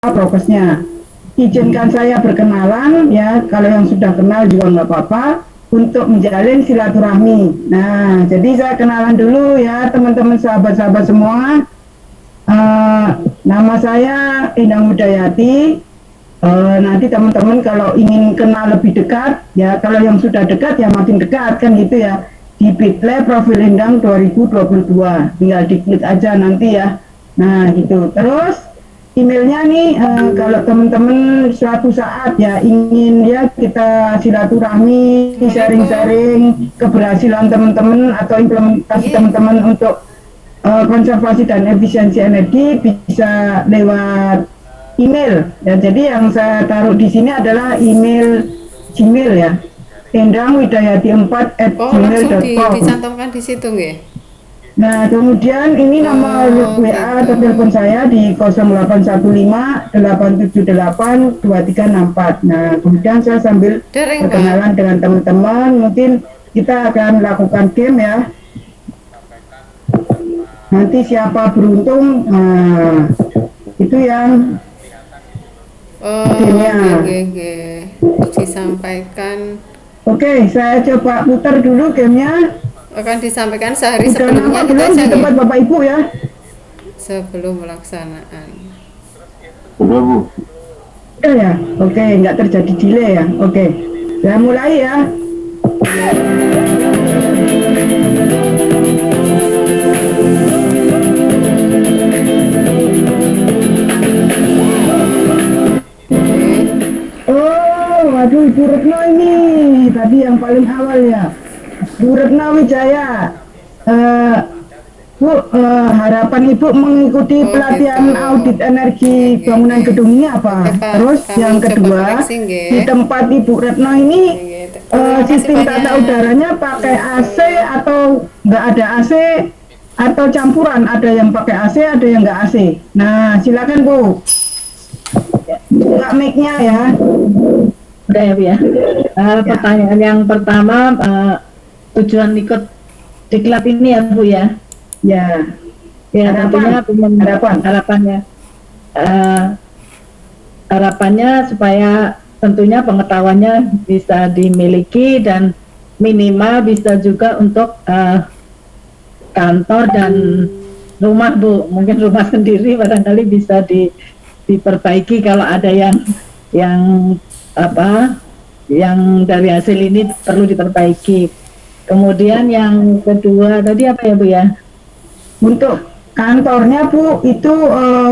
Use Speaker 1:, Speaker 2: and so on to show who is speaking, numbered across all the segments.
Speaker 1: prokesnya. Izinkan saya berkenalan ya, kalau yang sudah kenal juga nggak apa-apa, untuk menjalin silaturahmi. Nah, jadi saya kenalan dulu ya teman-teman sahabat-sahabat semua. Uh, Nama saya Indah Mudayati. Nanti teman-teman kalau ingin kenal lebih dekat, ya kalau yang sudah dekat ya makin dekat kan gitu ya. Di Bitly Profil Endang 2022, tinggal diklik aja nanti ya. Nah gitu. Terus emailnya nih, kalau teman-teman suatu saat ya ingin ya kita silaturahmi, sharing-sharing keberhasilan teman-teman atau implementasi teman-teman untuk konservasi dan efisiensi energi, bisa lewat email ya. Jadi yang saya taruh di sini adalah email Gmail ya, endangwidayati4@gmail.com.
Speaker 2: Dicantumkan di situ nggih.
Speaker 1: Nah, kemudian ini nama WA atau telepon saya di 0815 878 2364. Nah, kemudian saya sambil berkenalan dengan teman-teman, mungkin kita akan lakukan game ya. Nanti siapa beruntung, itu yang
Speaker 2: disampaikan.
Speaker 1: Oke, saya coba putar dulu gamenya.
Speaker 2: Akan disampaikan sehari
Speaker 1: Udah
Speaker 2: sebelumnya
Speaker 1: belum di tempat Bapak Ibu ya?
Speaker 2: Sebelum pelaksanaan.
Speaker 3: Udah Bu.
Speaker 1: Udah ya? Oke, nggak terjadi delay ya? Oke, saya mulai ya. Waduh, Ibu Retno ini tadi yang paling awal ya, Bu Retno Wijaya. Bu, harapan Ibu mengikuti pelatihan audit energi bangunan gedung ini apa? Terus yang kedua, di tempat Ibu Retno ini sistem tata udaranya pakai AC atau nggak ada AC, atau campuran, ada yang pakai AC, ada yang nggak AC. Nah, silakan Bu, buka mic-nya ya.
Speaker 4: Udah ya Bu ya. Pertanyaan yang pertama, tujuan ikut diklat ini ya Bu ya.
Speaker 1: Ya,
Speaker 4: tentunya harapannya supaya tentunya pengetahuannya bisa dimiliki dan minimal bisa juga untuk kantor dan rumah Bu. Mungkin rumah sendiri barangkali bisa diperbaiki kalau ada yang dari hasil ini perlu diperbaiki. Kemudian yang kedua tadi apa ya Bu ya?
Speaker 1: Untuk kantornya Bu, itu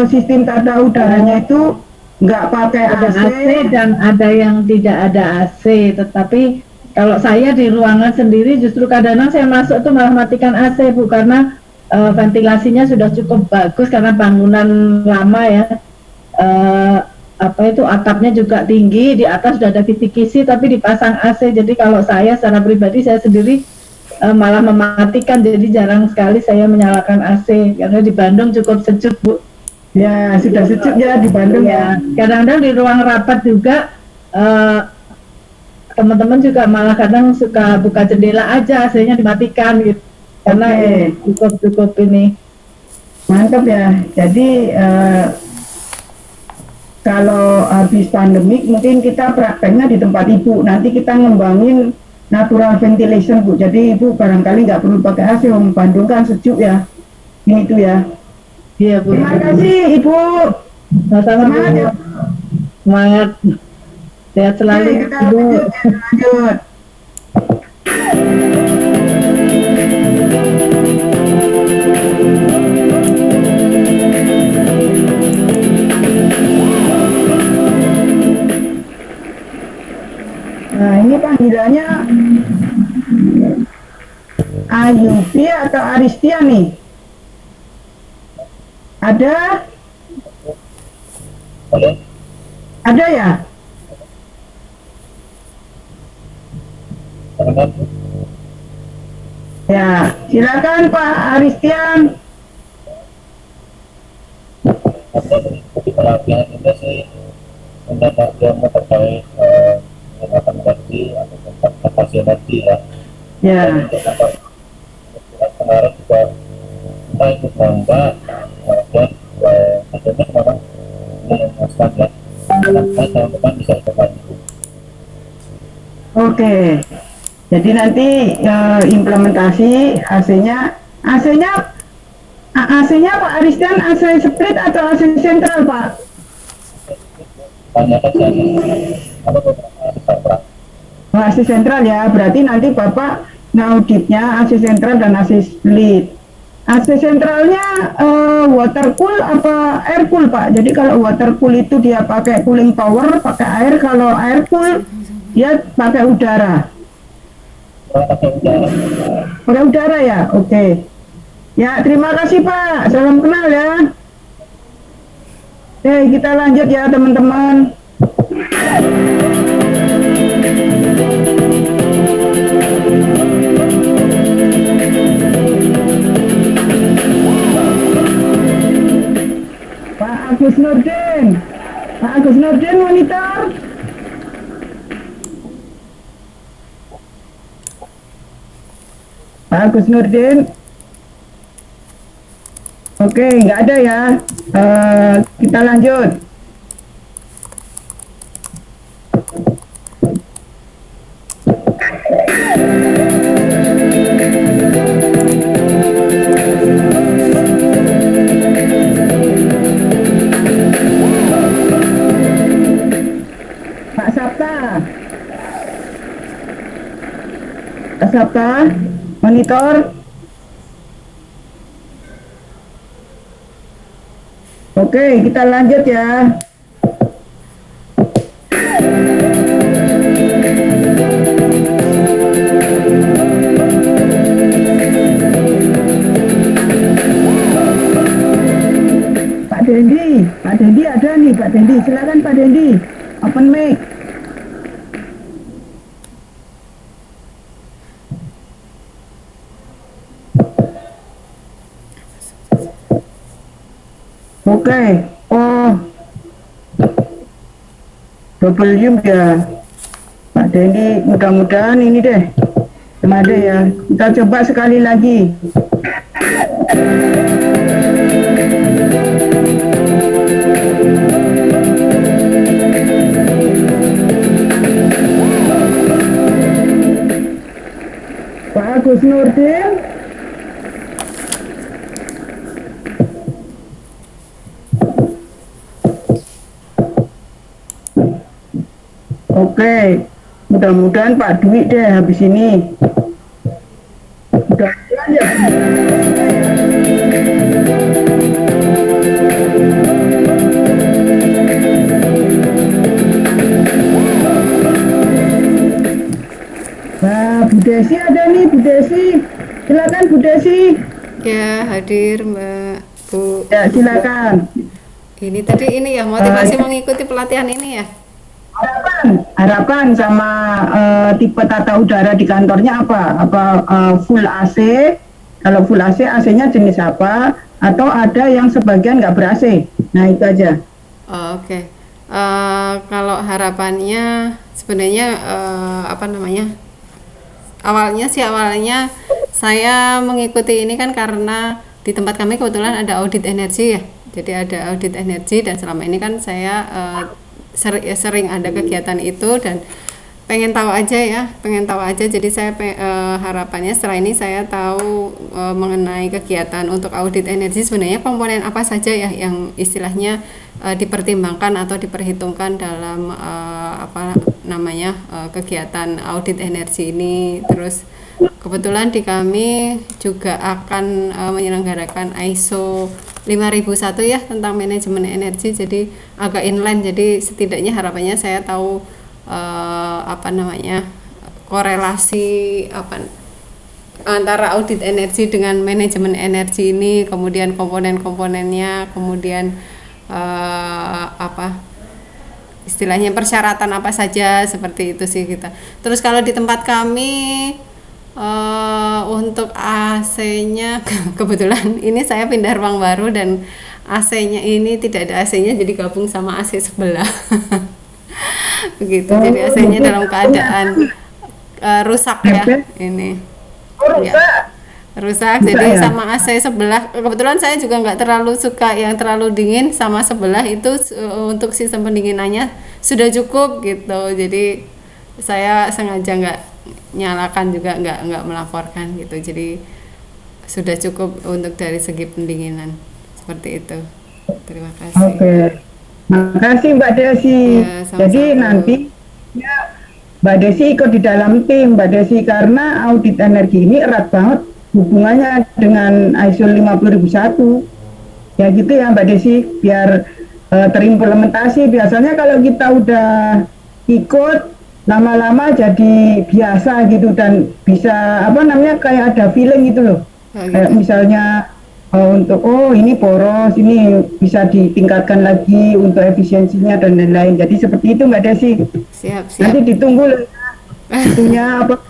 Speaker 1: sistem tata udaranya itu nggak pakai AC
Speaker 4: dan ada yang tidak ada AC. Tetapi kalau saya di ruangan sendiri justru kadang-kadang saya masuk tuh malah matikan AC Bu, karena ventilasinya sudah cukup bagus karena bangunan lama ya. Atapnya juga tinggi, di atas sudah ada kisi-kisi tapi dipasang AC. Jadi kalau saya secara pribadi, saya sendiri malah mematikan, jadi jarang sekali saya menyalakan AC karena di Bandung cukup sejuk Bu.
Speaker 1: Ya, sudah sejuk ya di Bandung ya.
Speaker 4: Kadang-kadang di ruang rapat juga teman-teman juga malah kadang suka buka jendela aja, AC-nya dimatikan gitu. Karena cukup ini.
Speaker 1: Mantap ya. Jadi kalau habis pandemik mungkin kita prakteknya di tempat Ibu, nanti kita ngembangin natural ventilation Bu. Jadi Ibu barangkali nggak perlu pakai AC, Bandung kan sejuk ya. Ini itu ya.
Speaker 4: Iya Bu.
Speaker 1: Terima kasih Ibu.
Speaker 4: Semangat ya. Semangat. Sehat selalu.
Speaker 1: Oke, kita lanjut. Nah, ini panggilannya Ayubi atau Aristia nih? Ada? Ada ya? Ya, silakan Pak Aristian.
Speaker 3: Pelatihan ini sih yang terkait akan energi atau konservasi energi ya.
Speaker 1: Ya.
Speaker 3: Kemarin juga kita ikut lomba dan hasilnya kemarin stuck ya. Mudah-mudahan tahun depan bisa coba.
Speaker 1: Oke. Jadi nanti implementasi AC-nya Pak Aristan AC split atau AC sentral Pak?
Speaker 3: Tanyakan saja. Ada beberapa perang.
Speaker 1: Oh, AC sentral ya. Berarti nanti Bapak ngauditnya AC sentral dan AC split. AC sentralnya water cool apa air cool Pak? Jadi kalau water cool itu dia pakai cooling power, pakai air. Kalau air cool dia pakai udara.
Speaker 3: Pakai udara.
Speaker 1: Pakai udara ya? Oke. Ya, terima kasih Pak. Salam kenal ya. Kita lanjut ya teman-teman. Pak Agus Nurdin. Pak Agus Nurdin monitor. Pak Agus Nurdin. Oke, nggak ada ya. Kita lanjut. Pak Sabta. Pak Sabta, monitor. Oke, kita lanjut ya. Pak Dendi ada nih, Pak Dendi. Silakan Pak Dendi. Open mic. Oke, double ya, Pak Dendi. Mudah-mudahan ini deh, ada ya. Kita coba sekali lagi. Pak Agus Nurdin. Oke, mudah-mudahan Pak Dwi deh habis ini. Mudah-mudahan ya. Nah, Bu Desi ada nih, Bu Desi. Silakan Bu Desi.
Speaker 2: Ya, hadir Mbak Bu.
Speaker 1: Ya, silakan.
Speaker 2: Ini tadi ini ya motivasi mengikuti pelatihan ini ya.
Speaker 1: Harapan sama tipe tata udara di kantornya apa? Apa full AC? Kalau full AC, AC-nya jenis apa? Atau ada yang sebagian nggak ber-AC? Nah, itu aja.
Speaker 2: Oke. Kalau harapannya sebenarnya apa namanya? Awalnya saya mengikuti ini kan karena di tempat kami kebetulan ada audit energi ya. Jadi ada audit energi dan selama ini kan saya sering ada kegiatan itu dan pengen tahu aja jadi saya harapannya setelah ini saya tahu mengenai kegiatan untuk audit energi sebenarnya komponen apa saja ya yang istilahnya dipertimbangkan atau diperhitungkan dalam kegiatan audit energi ini. Terus kebetulan di kami juga akan menyelenggarakan ISO 5001 ya tentang manajemen energi, jadi agak inline, jadi setidaknya harapannya saya tahu korelasi antara audit energi dengan manajemen energi ini, kemudian komponen-komponennya, kemudian istilahnya persyaratan apa saja, seperti itu sih kita. Terus kalau di tempat kami untuk AC-nya kebetulan ini saya pindah ruang baru dan AC-nya ini tidak ada AC-nya, jadi gabung sama AC sebelah. Begitu. Jadi AC-nya dalam keadaan rusak ya ini. Ya. rusak.
Speaker 1: Rusak
Speaker 2: Jadi
Speaker 1: ya?
Speaker 2: sama AC sebelah, kebetulan saya juga nggak terlalu suka yang terlalu dingin, sama sebelah itu untuk sistem pendinginannya sudah cukup gitu. Jadi saya sengaja nggak nyalakan juga, nggak melaporkan gitu. Jadi sudah cukup untuk dari segi pendinginan, seperti itu. Terima kasih.
Speaker 1: Oke. Makasih Mbak Desi.
Speaker 2: Ya,
Speaker 1: Jadi
Speaker 2: sama-sama.
Speaker 1: nanti ya, Mbak Desi ikut di dalam tim Mbak Desi karena audit energi ini erat banget hubungannya dengan ISO 50001. Ya gitu ya Mbak Desi, biar terimplementasi. Biasanya kalau kita udah ikut lama-lama jadi biasa gitu dan bisa apa namanya kayak ada feeling gitu loh.
Speaker 2: Oh,
Speaker 1: Kayak
Speaker 2: gitu.
Speaker 1: misalnya untuk ini poros, ini bisa ditingkatkan lagi untuk efisiensinya dan lain-lain. Jadi seperti itu Mbak Desi.
Speaker 2: Siap, siap.
Speaker 1: Nanti ditunggu loh ya, itunya apa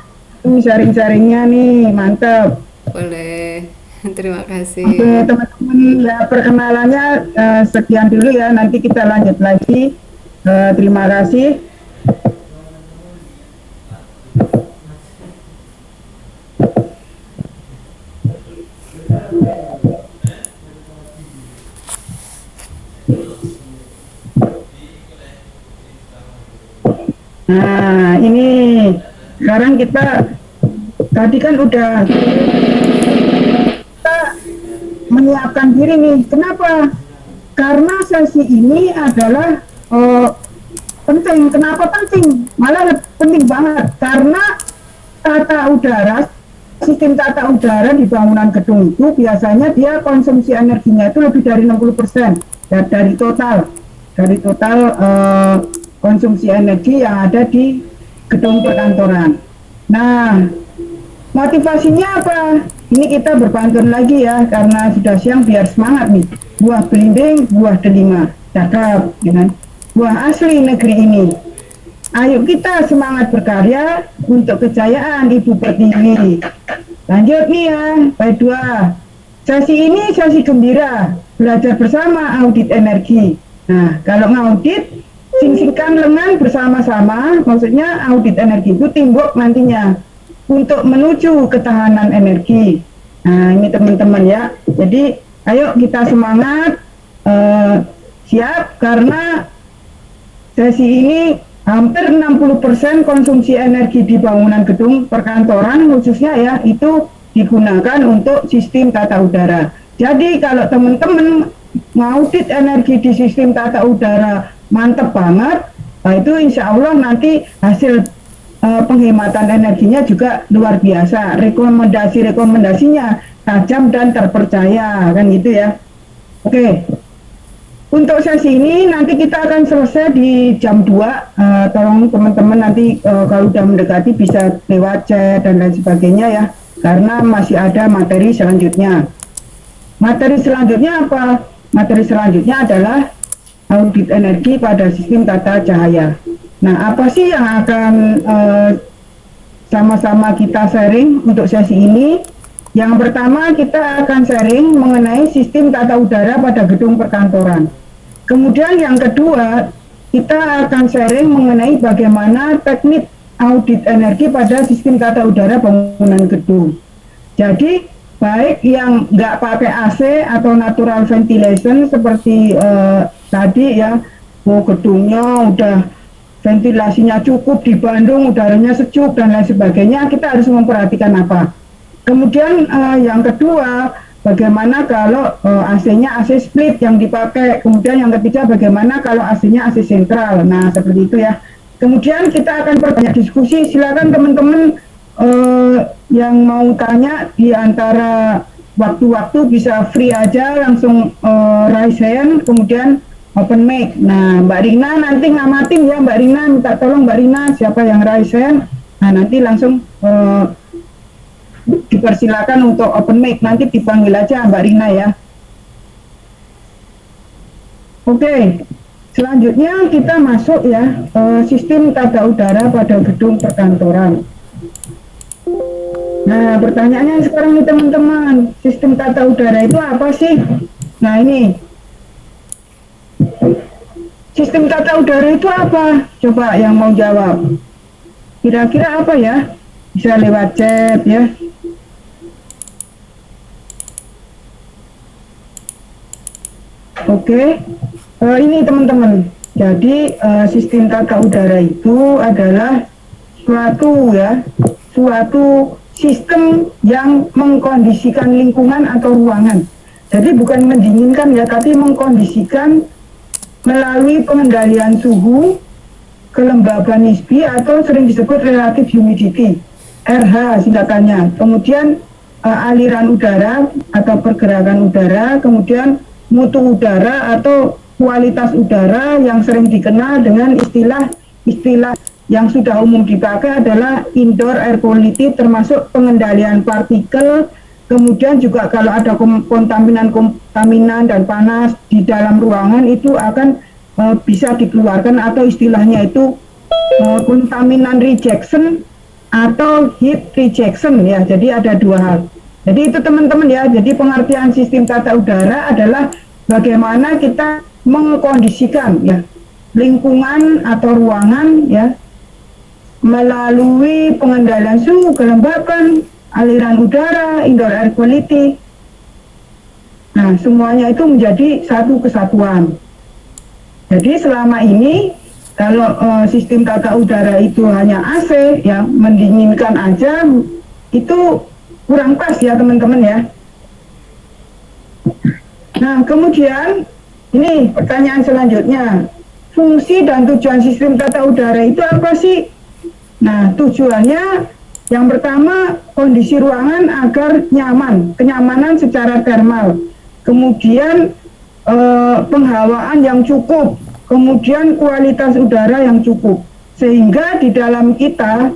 Speaker 1: sharing-sharingnya nih, mantap.
Speaker 2: Boleh. Terima kasih.
Speaker 1: Oke teman-teman, ya perkenalannya sekian dulu ya, nanti kita lanjut lagi. Terima kasih. Nah ini sekarang kita tadi kan udah kita menyiapkan diri nih. Kenapa? Karena sesi ini adalah penting. Kenapa penting? Malah penting banget karena tata udara, sistem tata udara di bangunan gedung itu biasanya dia konsumsi energinya itu lebih dari 60% ya, dari total konsumsi energi yang ada di gedung perkantoran. Nah, motivasinya apa? Ini kita berpantun lagi ya, karena sudah siang biar semangat nih. Buah belimbing, buah delima, cakep, dengan buah asli negeri ini. Ayo kita semangat berkarya untuk kejayaan Ibu Pertiwi. Lanjut nih ya, baik dua. Sesi ini sesi gembira, belajar bersama audit energi. Nah, kalau ngaudit, sing-singkan lengan bersama-sama, maksudnya audit energi itu teamwork nantinya untuk menuju ketahanan energi. Nah, ini teman-teman ya. Jadi, ayo kita semangat, siap, karena sesi ini hampir 60% konsumsi energi di bangunan gedung perkantoran khususnya ya, itu digunakan untuk sistem tata udara. Jadi, kalau teman-teman ngaudit energi di sistem tata udara mantep banget, nah itu insya Allah nanti hasil penghematan energinya juga luar biasa. Rekomendasinya tajam dan terpercaya, kan gitu ya. Oke, untuk sesi ini nanti kita akan selesai di jam 2. Tolong teman-teman nanti kalau udah mendekati bisa lewat chat dan lain sebagainya ya, karena masih ada materi selanjutnya. Materi selanjutnya apa? Materi selanjutnya adalah audit energi pada sistem tata cahaya. Nah, apa sih yang akan sama-sama kita sharing untuk sesi ini? Yang pertama, kita akan sharing mengenai sistem tata udara pada gedung perkantoran. Kemudian yang kedua, kita akan sharing mengenai bagaimana teknik audit energi pada sistem tata udara bangunan gedung. Jadi, baik yang nggak pakai AC atau natural ventilation seperti tadi ya, gedungnya udah ventilasinya cukup, di Bandung udaranya sejuk dan lain sebagainya, kita harus memperhatikan apa. Kemudian yang kedua, bagaimana kalau AC-nya AC split yang dipakai. Kemudian yang ketiga, bagaimana kalau AC-nya AC sentral. Nah, seperti itu ya. Kemudian kita akan perbanyak diskusi. Silakan teman-teman yang mau tanya di antara waktu-waktu bisa free aja, langsung raise hand, kemudian open mic. Nah, Mbak Rina nanti ngamatin ya, Mbak Rina, minta tolong Mbak Rina siapa yang raise hand. Nah, nanti langsung dipersilakan untuk open mic, nanti dipanggil aja Mbak Rina ya. Oke, selanjutnya kita masuk ya, sistem tata udara pada gedung perkantoran. Nah, pertanyaannya sekarang nih teman-teman, sistem tata udara itu apa sih? Nah, ini sistem tata udara itu apa? Coba yang mau jawab. Kira-kira apa ya? Bisa lewat chat ya. Oke, ini teman-teman. Jadi sistem tata udara itu adalah suatu sistem yang mengkondisikan lingkungan atau ruangan. Jadi bukan mendinginkan ya, tapi mengkondisikan melalui pengendalian suhu, kelembaban nisbi atau sering disebut relative humidity, RH singkatannya. Kemudian aliran udara atau pergerakan udara, kemudian mutu udara atau kualitas udara yang sering dikenal dengan istilah yang sudah umum dipakai adalah indoor air quality, termasuk pengendalian partikel. Kemudian juga kalau ada kontaminan dan panas di dalam ruangan itu akan bisa dikeluarkan, atau istilahnya itu kontaminan rejection atau heat rejection ya. Jadi ada dua hal. Jadi itu teman-teman ya. Jadi pengertian sistem tata udara adalah bagaimana kita mengkondisikan ya lingkungan atau ruangan ya melalui pengendalian suhu, kelembapan, aliran udara, indoor air quality. Nah, semuanya itu menjadi satu kesatuan. Jadi selama ini kalau sistem tata udara itu hanya AC ya, mendinginkan aja, itu kurang pas ya teman-teman ya. Nah, kemudian ini pertanyaan selanjutnya, fungsi dan tujuan sistem tata udara itu apa sih? Nah, tujuannya yang pertama, kondisi ruangan agar nyaman, kenyamanan secara termal. Kemudian penghawaan yang cukup, kemudian kualitas udara yang cukup. Sehingga di dalam kita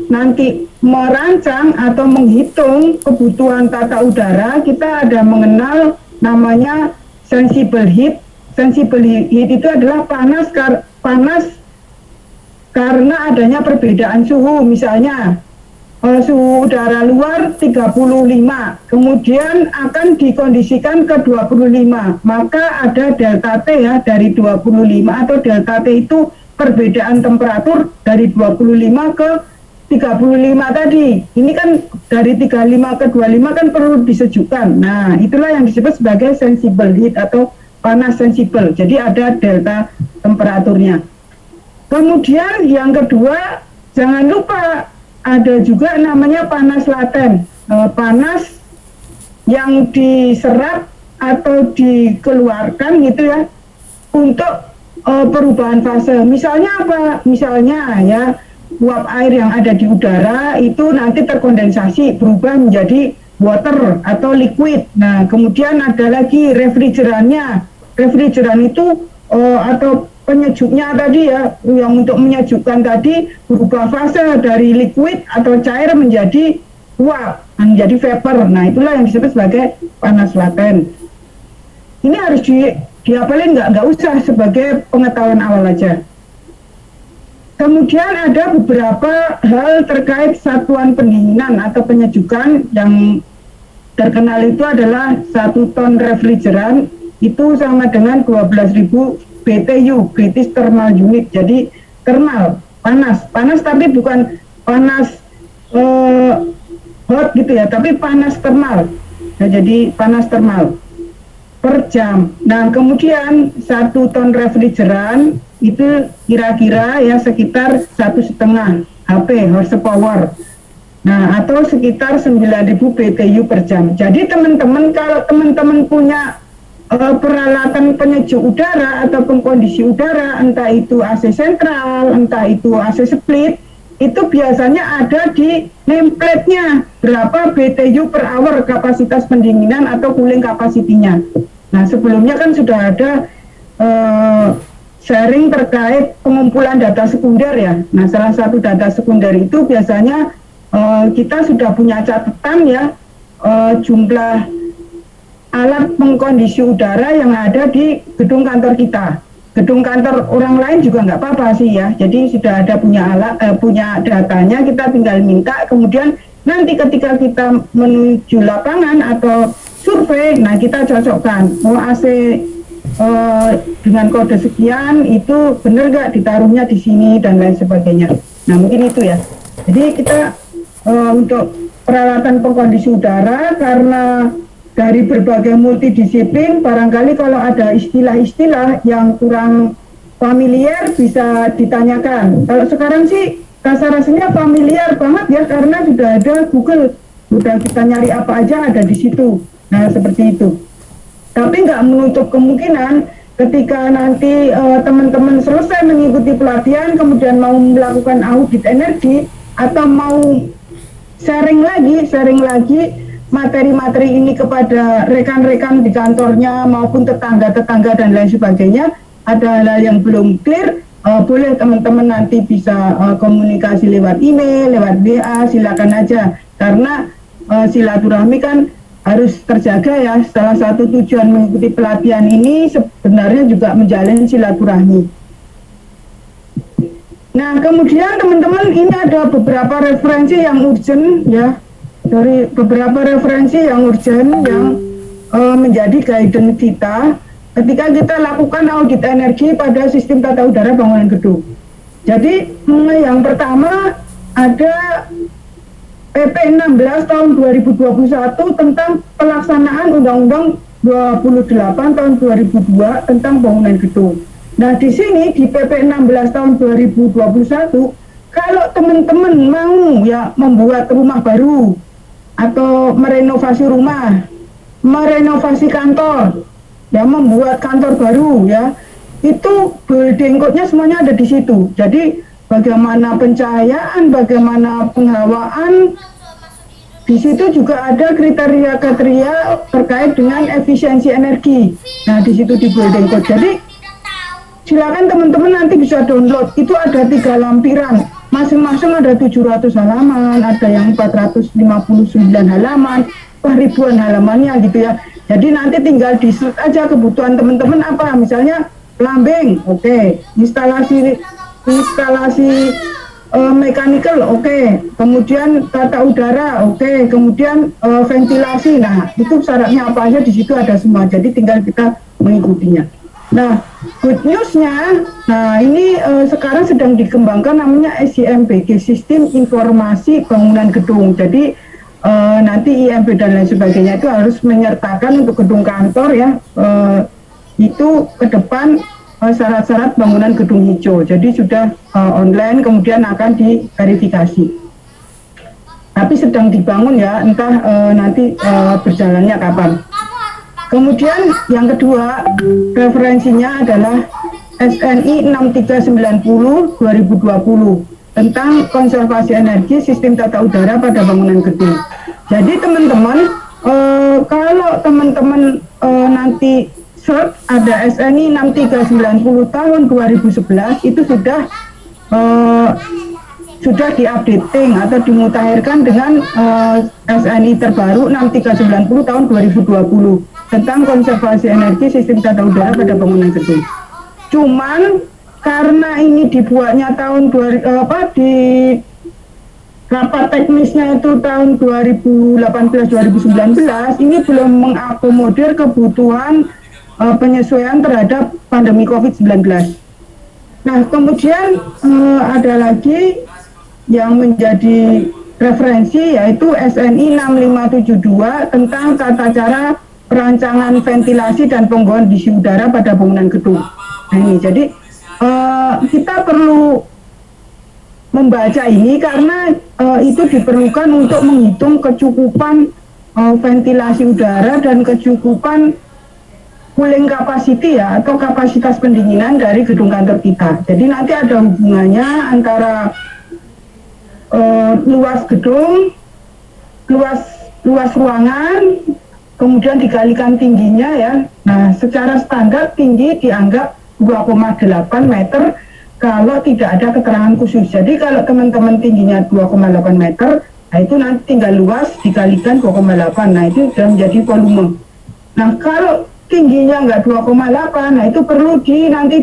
Speaker 1: nanti merancang atau menghitung kebutuhan tata udara, kita ada mengenal namanya sensible heat. Sensible heat itu adalah panas karena adanya perbedaan suhu. Misalnya suhu udara luar 35, kemudian akan dikondisikan ke 25, maka ada delta T ya dari 25, atau delta T itu perbedaan temperatur dari 25 ke 35 tadi. Ini kan dari 35 ke 25 kan perlu disejukkan. Nah, itulah yang disebut sebagai sensible heat atau panas sensibel. Jadi ada delta temperaturnya. Kemudian yang kedua, jangan lupa ada juga namanya panas laten, panas yang diserap atau dikeluarkan gitu ya untuk perubahan fase. Misalnya apa? Misalnya ya uap air yang ada di udara itu nanti terkondensasi berubah menjadi water atau liquid. Nah, kemudian ada lagi refrigerannya. Refrigeran itu atau penyejuknya tadi ya, yang untuk menyejukkan tadi berubah fase dari liquid atau cair menjadi uap, menjadi vapor. Nah, itulah yang disebut sebagai panas laten. Ini harus dihafalin, nggak usah, sebagai pengetahuan awal aja. Kemudian ada beberapa hal terkait satuan pendinginan atau penyejukan. Yang terkenal itu adalah 1 ton refrigeran itu sama dengan 12.000 BTU, British Thermal Unit. Jadi thermal, panas tapi bukan panas hot gitu ya, tapi panas thermal. Nah, jadi panas thermal per jam. Nah, kemudian 1 ton refrigeran itu kira-kira ya sekitar 1,5 HP horsepower. Nah, atau sekitar 9.000 BTU per jam. Jadi teman-teman, kalau teman-teman punya peralatan penyejuk udara atau pengkondisi udara, entah itu AC sentral, entah itu AC split, itu biasanya ada di nameplate-nya berapa BTU per hour kapasitas pendinginan atau cooling capacity-nya. Nah, sebelumnya kan sudah ada sharing terkait pengumpulan data sekunder ya. Nah, salah satu data sekunder itu biasanya kita sudah punya catatan ya, jumlah alat pengkondisi udara yang ada di gedung kantor kita. Gedung kantor orang lain juga nggak apa-apa sih ya. Jadi sudah ada punya alat, punya datanya, kita tinggal minta. Kemudian nanti ketika kita menuju lapangan atau survei, nah kita cocokkan. Oh, AC dengan kode sekian itu benar nggak ditaruhnya di sini dan lain sebagainya. Nah, mungkin itu ya. Jadi kita untuk peralatan pengkondisi udara, karena dari berbagai multidisiplin. Barangkali kalau ada istilah-istilah yang kurang familiar bisa ditanyakan. Kalau sekarang sih rasa-rasanya familiar banget ya, karena sudah ada Google, sudah kita nyari apa aja ada di situ. Nah, seperti itu. Tapi nggak menutup kemungkinan ketika nanti teman-teman selesai mengikuti pelatihan, kemudian mau melakukan audit energi atau mau sharing lagi materi-materi ini kepada rekan-rekan di kantornya maupun tetangga-tetangga dan lain sebagainya, ada hal yang belum clear, boleh teman-teman nanti bisa komunikasi lewat email, lewat WA, silakan aja. Karena silaturahmi kan harus terjaga ya. Salah satu tujuan mengikuti pelatihan ini sebenarnya juga menjalin silaturahmi. Nah, kemudian teman-teman, ini ada beberapa referensi yang urgent ya, dari beberapa referensi yang urgent yang menjadi guidance kita ketika kita lakukan audit energi pada sistem tata udara bangunan gedung. Jadi yang pertama ada PP 16 tahun 2021 tentang pelaksanaan Undang-Undang 28 tahun 2002 tentang bangunan gedung. Nah, di sini di PP 16 tahun 2021, kalau teman-teman mau ya membuat rumah baru atau merenovasi rumah, merenovasi kantor, ya membuat kantor baru ya, itu building code-nya semuanya ada di situ. Jadi bagaimana pencahayaan, bagaimana penghawaan, di situ juga ada kriteria-kriteria terkait dengan efisiensi energi. Nah, di situ di building code. Jadi silakan teman-teman nanti bisa download. Itu ada 3 lampiran, masing-masing ada 700 halaman, ada yang 459 halaman, ribuan halamannya gitu ya. Jadi nanti tinggal di-search aja kebutuhan teman-teman apa, misalnya plumbing, oke, instalasi mechanical, oke, kemudian tata udara, oke, kemudian ventilasi. Nah, itu syaratnya apa aja di situ ada semua. Jadi tinggal kita mengikutinya. Nah, good news-nya, nah ini sekarang sedang dikembangkan namanya SIMBG, Sistem Informasi Bangunan Gedung. Jadi nanti IMB dan lain sebagainya itu harus menyertakan untuk gedung kantor ya, itu ke depan syarat-syarat bangunan gedung hijau. Jadi sudah online, kemudian akan diverifikasi. Tapi sedang dibangun ya, entah nanti berjalannya kapan. Kemudian yang kedua, referensinya adalah SNI 6390 2020 tentang konservasi energi sistem tata udara pada bangunan gedung. Jadi teman-teman, kalau teman-teman nanti search ada SNI 6390 tahun 2011 itu sudah diupdating atau dimutakhirkan dengan SNI terbaru 6390 tahun 2020 tentang konservasi energi sistem tata udara pada bangunan gedung. Cuman karena ini dibuatnya tahun di rapat teknisnya itu tahun 2018-2019, ini belum mengakomodir kebutuhan penyesuaian terhadap pandemi COVID-19. Nah, kemudian ada lagi yang menjadi referensi yaitu SNI 6572 tentang tata cara perancangan ventilasi dan pengkondisi udara pada bangunan gedung. Nah, ini jadi kita perlu membaca ini karena itu diperlukan untuk menghitung kecukupan ventilasi udara dan kecukupan cooling capacity ya, atau kapasitas pendinginan dari gedung kantor kita. Jadi nanti ada hubungannya antara luas gedung, luas ruangan, kemudian dikalikan tingginya ya. Nah, secara standar tinggi dianggap 2,8 meter kalau tidak ada keterangan khusus. Jadi kalau teman-teman tingginya 2,8 meter, nah itu nanti tinggal luas dikalikan 2,8. Nah, itu sudah menjadi volume. Nah, kalau tingginya nggak 2,8, nah itu perlu nanti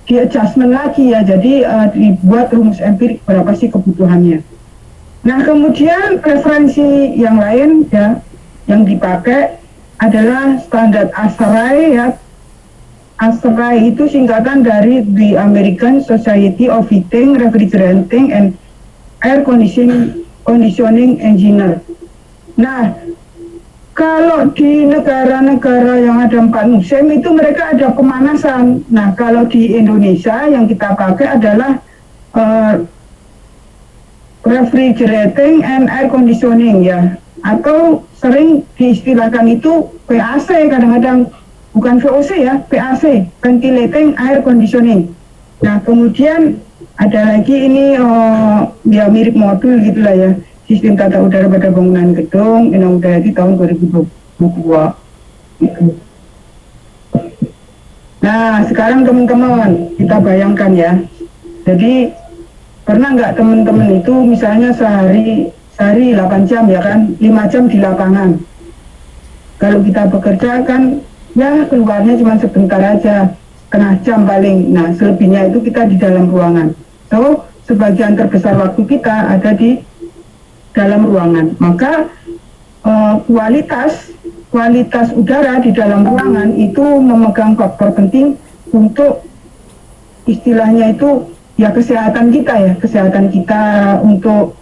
Speaker 1: di adjustment lagi ya. Jadi dibuat rumus empirik berapa sih kebutuhannya. Nah, kemudian referensi yang lain ya yang dipakai adalah standar ASHRAE ya. ASHRAE itu singkatan dari The American Society of Heating, Refrigerating and Air Conditioning Engineer. Nah, Kalau di negara-negara yang ada 4 musim itu mereka ada pemanasan. Nah, kalau di Indonesia yang kita pakai adalah uh, refrigerating and air conditioning ya, atau sering diistilahkan itu PAC kadang-kadang, bukan VOC ya, PAC, ventilating air conditioning. Nah, kemudian ada lagi ini ya mirip modul gitulah ya, sistem tata udara pada bangunan gedung, Undang-Undang di tahun 2022 gitu. Nah, sekarang teman-teman kita bayangkan ya, jadi pernah nggak teman-teman itu misalnya sehari 8 jam ya kan, 5 jam di lapangan. Kalau kita bekerja kan ya keluarnya cuma sebentar aja, setengah jam paling. Nah, selebihnya itu kita di dalam ruangan. So, sebagian terbesar waktu kita ada di dalam ruangan. Maka kualitas udara di dalam ruangan itu memegang faktor penting untuk istilahnya itu ya kesehatan kita, untuk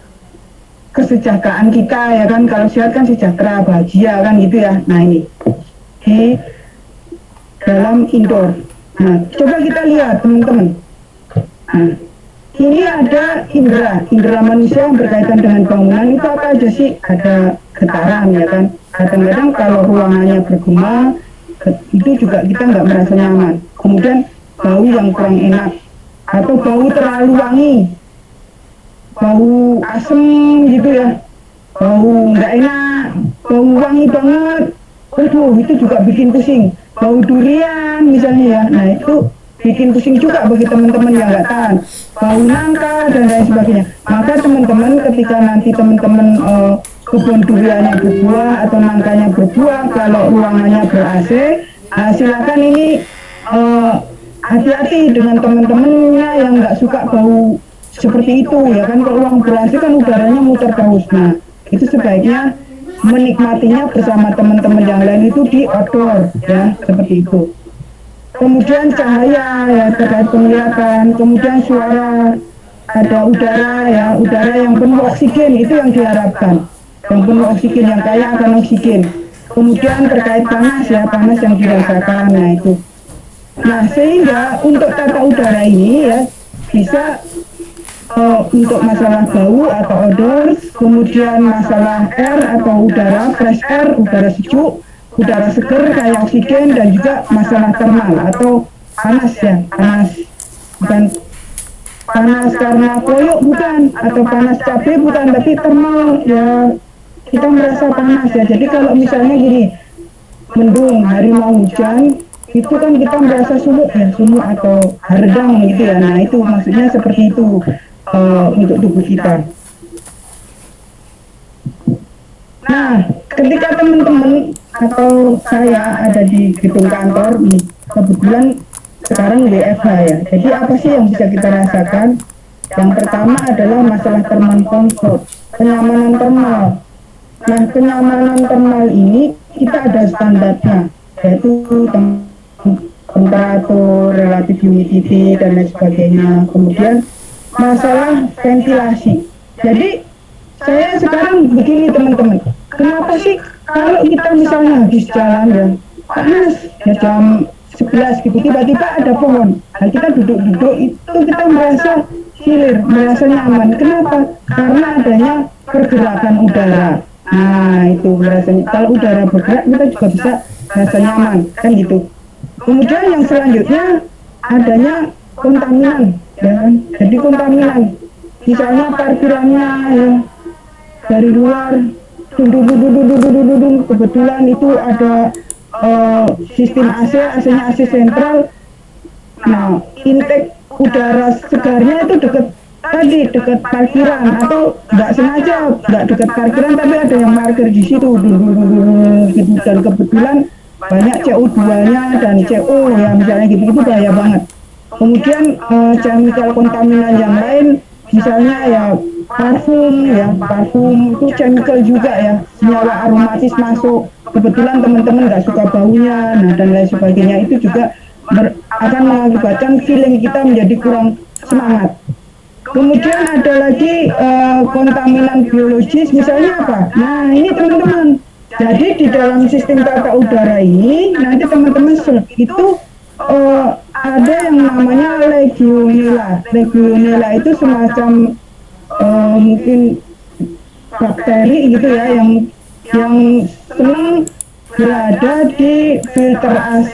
Speaker 1: kesejahteraan kita ya kan. Kalau sehat kan sejahtera, bahagia kan gitu ya. Nah, ini di dalam indoor. Nah, coba kita lihat teman-teman. Nah, ini ada indera manusia yang berkaitan dengan bangunan itu apa aja sih? Ada getaran ya kan. Kadang-kadang kalau ruangannya bergema itu juga kita nggak merasa nyaman. Kemudian bau yang kurang enak atau bau terlalu wangi, bau asem gitu ya, bau nggak enak, bau wangi banget. Waduh, itu juga bikin pusing. Bau durian misalnya ya, nah itu bikin pusing juga bagi teman-teman yang nggak tahan. Bau nangka dan lain sebagainya. Maka teman-teman ketika nanti teman-teman kebun duriannya berbuah atau nangkanya berbuah, kalau ruangannya ber-AC, silakan ini hati-hati dengan teman-temannya yang nggak suka bau seperti itu ya kan. Kalau ruang ber-AC kan udaranya muter terus. Nah, itu sebaiknya menikmatinya bersama teman-teman yang lain itu di outdoor ya, seperti itu. Kemudian cahaya ya terkait penglihatan, kemudian suara, ada udara ya, udara yang penuh oksigen itu yang diharapkan, yang penuh oksigen, yang kaya akan oksigen. Kemudian terkait panas ya, panas yang dirasakan, nah itu. Nah, sehingga untuk tata udara ini ya bisa untuk masalah bau atau odor, kemudian masalah air atau udara, fresh air, udara sejuk, udara seger kayak oksigen, dan juga masalah thermal atau panas ya, panas bukan panas karena koyok bukan, atau panas cabai bukan, tapi thermal ya, kita merasa panas ya. Jadi kalau misalnya gini, mendung, hari mau hujan, itu kan kita merasa sumuk ya, sumuk atau hardang gitu ya. Nah itu maksudnya seperti itu untuk tubuh kita. Nah, ketika teman-teman atau saya ada di gedung kantor, kebetulan sekarang WFH ya. Jadi apa sih yang bisa kita rasakan? Yang pertama adalah masalah thermal comfort, kenyamanan thermal. Nah, kenyamanan thermal ini kita ada standarnya, yaitu temperatur, relatif humidity, dan lain sebagainya. Kemudian masalah ventilasi. Jadi saya sekarang begini teman-teman, kenapa sih kalau kita misalnya habis jalan ya panas ya jam 11 gitu, tiba-tiba ada pohon, nah kita duduk-duduk itu kita merasa hilir, merasa nyaman. Kenapa? Karena adanya pergerakan udara. Nah itu merasanya, kalau udara bergerak kita juga bisa merasa nyaman kan gitu. Kemudian yang selanjutnya adanya kontaminan ya kan. Jadi kontaminan misalnya parkirannya ya dari luar, kebetulan itu ada sistem AC-nya AC sentral. Nah, intake udara segarnya itu dekat parkiran, atau nggak sengaja nggak dekat parkiran tapi ada yang parkir di situ gitu, dan kebetulan banyak CO2-nya dan CO ya misalnya gitu, itu bahaya banget. Kemudian chemical kontaminan yang lain misalnya ya parfum itu chemical juga ya, senyawa aromatis masuk, kebetulan teman-teman nggak suka baunya, nah dan lain sebagainya, itu juga akan mengakibatkan feeling kita menjadi kurang semangat. Kemudian ada lagi kontaminan biologis misalnya apa? Nah ini teman-teman, Jadi di dalam sistem tata udara ini nanti teman-teman itu ada yang namanya legionella. Legionella itu semacam mungkin bakteri gitu ya yang senang berada di filter AC,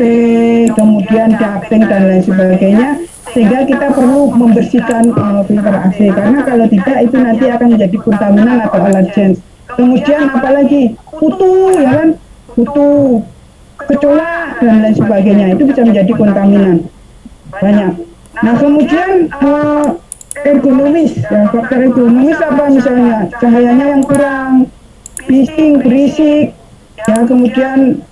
Speaker 1: kemudian ducting dan lain sebagainya, sehingga kita perlu membersihkan filter AC karena kalau tidak itu nanti akan menjadi kontaminan atau alergen. Kemudian apalagi kutu ya kan, kutu, kecoa dan lain sebagainya itu bisa menjadi kontaminan banyak. Nah kemudian ergonomis, ya, faktor ergonomis apa misalnya cahayanya yang kurang, bising, berisik, ya kemudian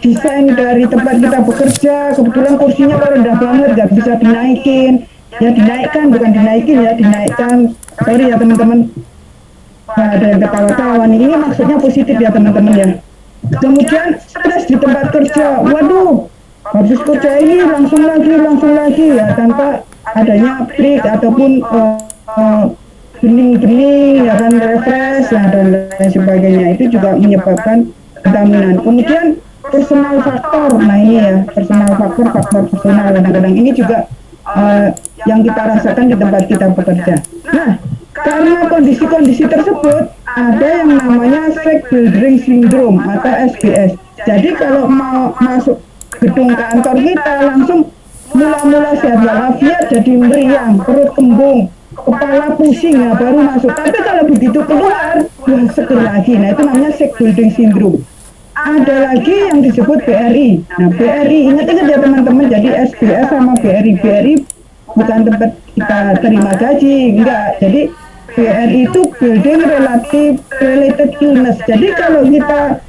Speaker 1: desain dari tempat kita bekerja, kebetulan kursinya kalau rendah banget nggak bisa dinaikin, ya dinaikkan bukan dinaikin ya dinaikkan, sorry ya teman-teman. Nah, ada yang ketawa-tawa nih, ini maksudnya positif ya teman-teman ya. Kemudian stres di tempat kerja, waduh habis kerja ini langsung lagi ya tanpa adanya break ataupun bening-bening ya kan, refresh ya, dan lain sebagainya, itu juga menyebabkan kontaminan. Kemudian personal faktor, nah ini ya personal faktor personal, kadang-kadang ini juga yang kita rasakan di tempat kita bekerja. Nah karena kondisi-kondisi tersebut ada yang namanya Sick Building Syndrome atau SBS. Jadi kalau mau masuk gedung kantor kita langsung mula-mula sehat walafiat jadi meriang, perut kembung, kepala pusing ya baru masuk. Tapi kalau begitu keluar, wah seger lagi. Nah itu namanya Sick Building Syndrome. Ada lagi yang disebut BRI. Nah BRI, ingat-ingat ya teman-teman, jadi SBS sama BRI. BRI bukan tempat kita terima gaji, enggak. Jadi BRI itu Building Related Illness. Jadi kalau kita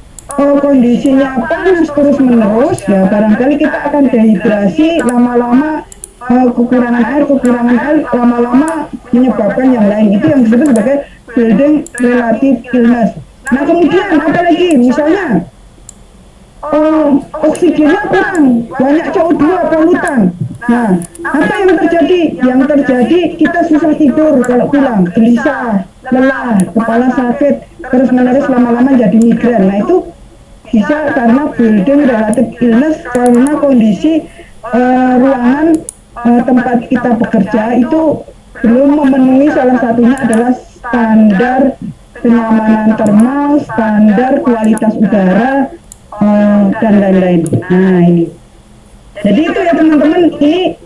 Speaker 1: kondisinya panas terus menerus ya barangkali kita akan dehidrasi, lama-lama kekurangan air lama-lama menyebabkan yang lain, itu yang disebut sebagai Building Related Illness. Nah kemudian apalagi misalnya oksigennya kurang, banyak CO2 polutan. Nah apa yang terjadi? Yang terjadi kita susah tidur kalau pulang, gelisah, lelah, kepala sakit, terus menerus lama-lama jadi migrain. Nah itu bisa karena building related illness, karena kondisi ruangan tempat kita bekerja itu belum memenuhi, salah satunya adalah standar kenyamanan termal, standar kualitas udara, dan lain-lain. Nah ini, jadi itu ya teman-teman, ini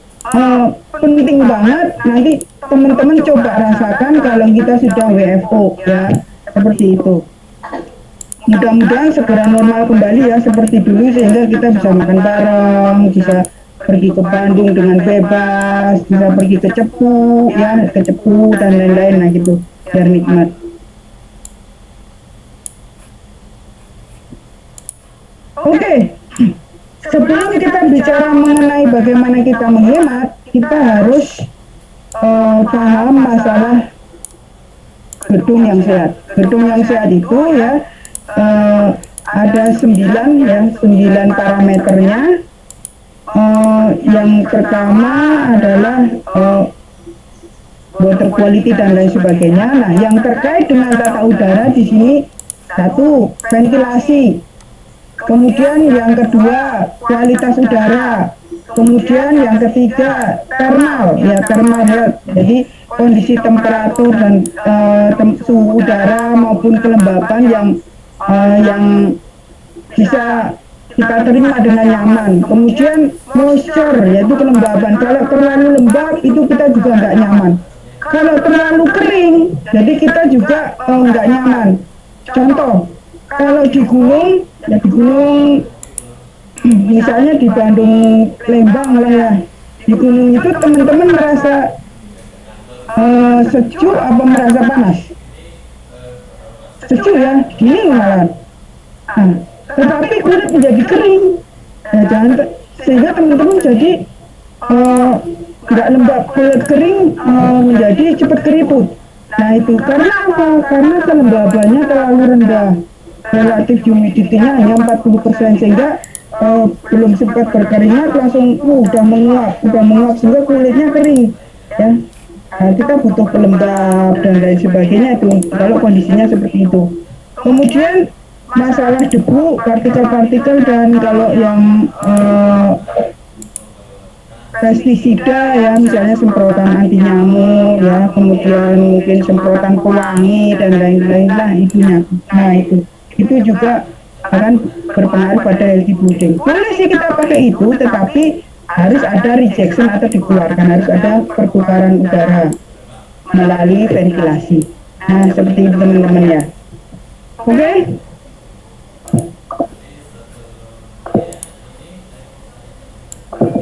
Speaker 1: penting banget. Nanti teman-teman coba rasakan kalau kita sudah WFO ya, seperti itu. Mudah-mudahan segera normal kembali ya seperti dulu, sehingga kita bisa makan bareng, bisa pergi ke Bandung dengan bebas, bisa pergi ke Cepu ya, ke Cepu dan lain-lain, nah gitu, biar nikmat. Oke, sebelum kita bicara mengenai bagaimana kita menghemat, kita harus paham masalah gedung yang sehat. Gedung yang sehat itu ya ada 9 parameternya. Yang pertama adalah water quality dan lain sebagainya. Nah, yang terkait dengan tata udara di sini, satu, ventilasi. Kemudian yang kedua, kualitas udara. Kemudian yang ketiga, thermal, ya thermal health. Jadi kondisi temperatur dan suhu udara maupun kelembapan yang bisa kita terima dengan nyaman. Kemudian moisture, yaitu kelembaban. Kalau terlalu lembab itu kita juga nggak nyaman. Kalau terlalu kering, jadi kita juga nggak nyaman. Contoh, kalau di gunung, ya di gunung, misalnya di Bandung, Lembang lah ya, di gunung itu teman-teman merasa sejuk apa merasa panas? Sejuk ya, dingin malah. Nah, tetapi kulit menjadi kering, ya jangan, sehingga teman-teman jadi nggak lembab, kulit kering menjadi cepat keriput. Nah itu karena apa? Karena kelembabannya terlalu rendah, relatif humidity-nya hanya 40%, sehingga belum sempat berkeringat langsung udah menguap sehingga kulitnya kering ya. Nah, kita butuh pelembab dan lain sebagainya itu kalau kondisinya seperti itu. Kemudian masalah debu, partikel-partikel, dan kalau yang pestisida ya, misalnya semprotan anti nyamuk ya, kemudian mungkin semprotan pewangi dan lain-lain lah itunya. Nah itu juga akan berpengaruh pada healthy breeding. Boleh sih kita pakai itu, tetapi harus ada rejection atau dikeluarkan, harus ada pertukaran udara melalui ventilasi. Nah seperti itu teman-teman ya. Oke?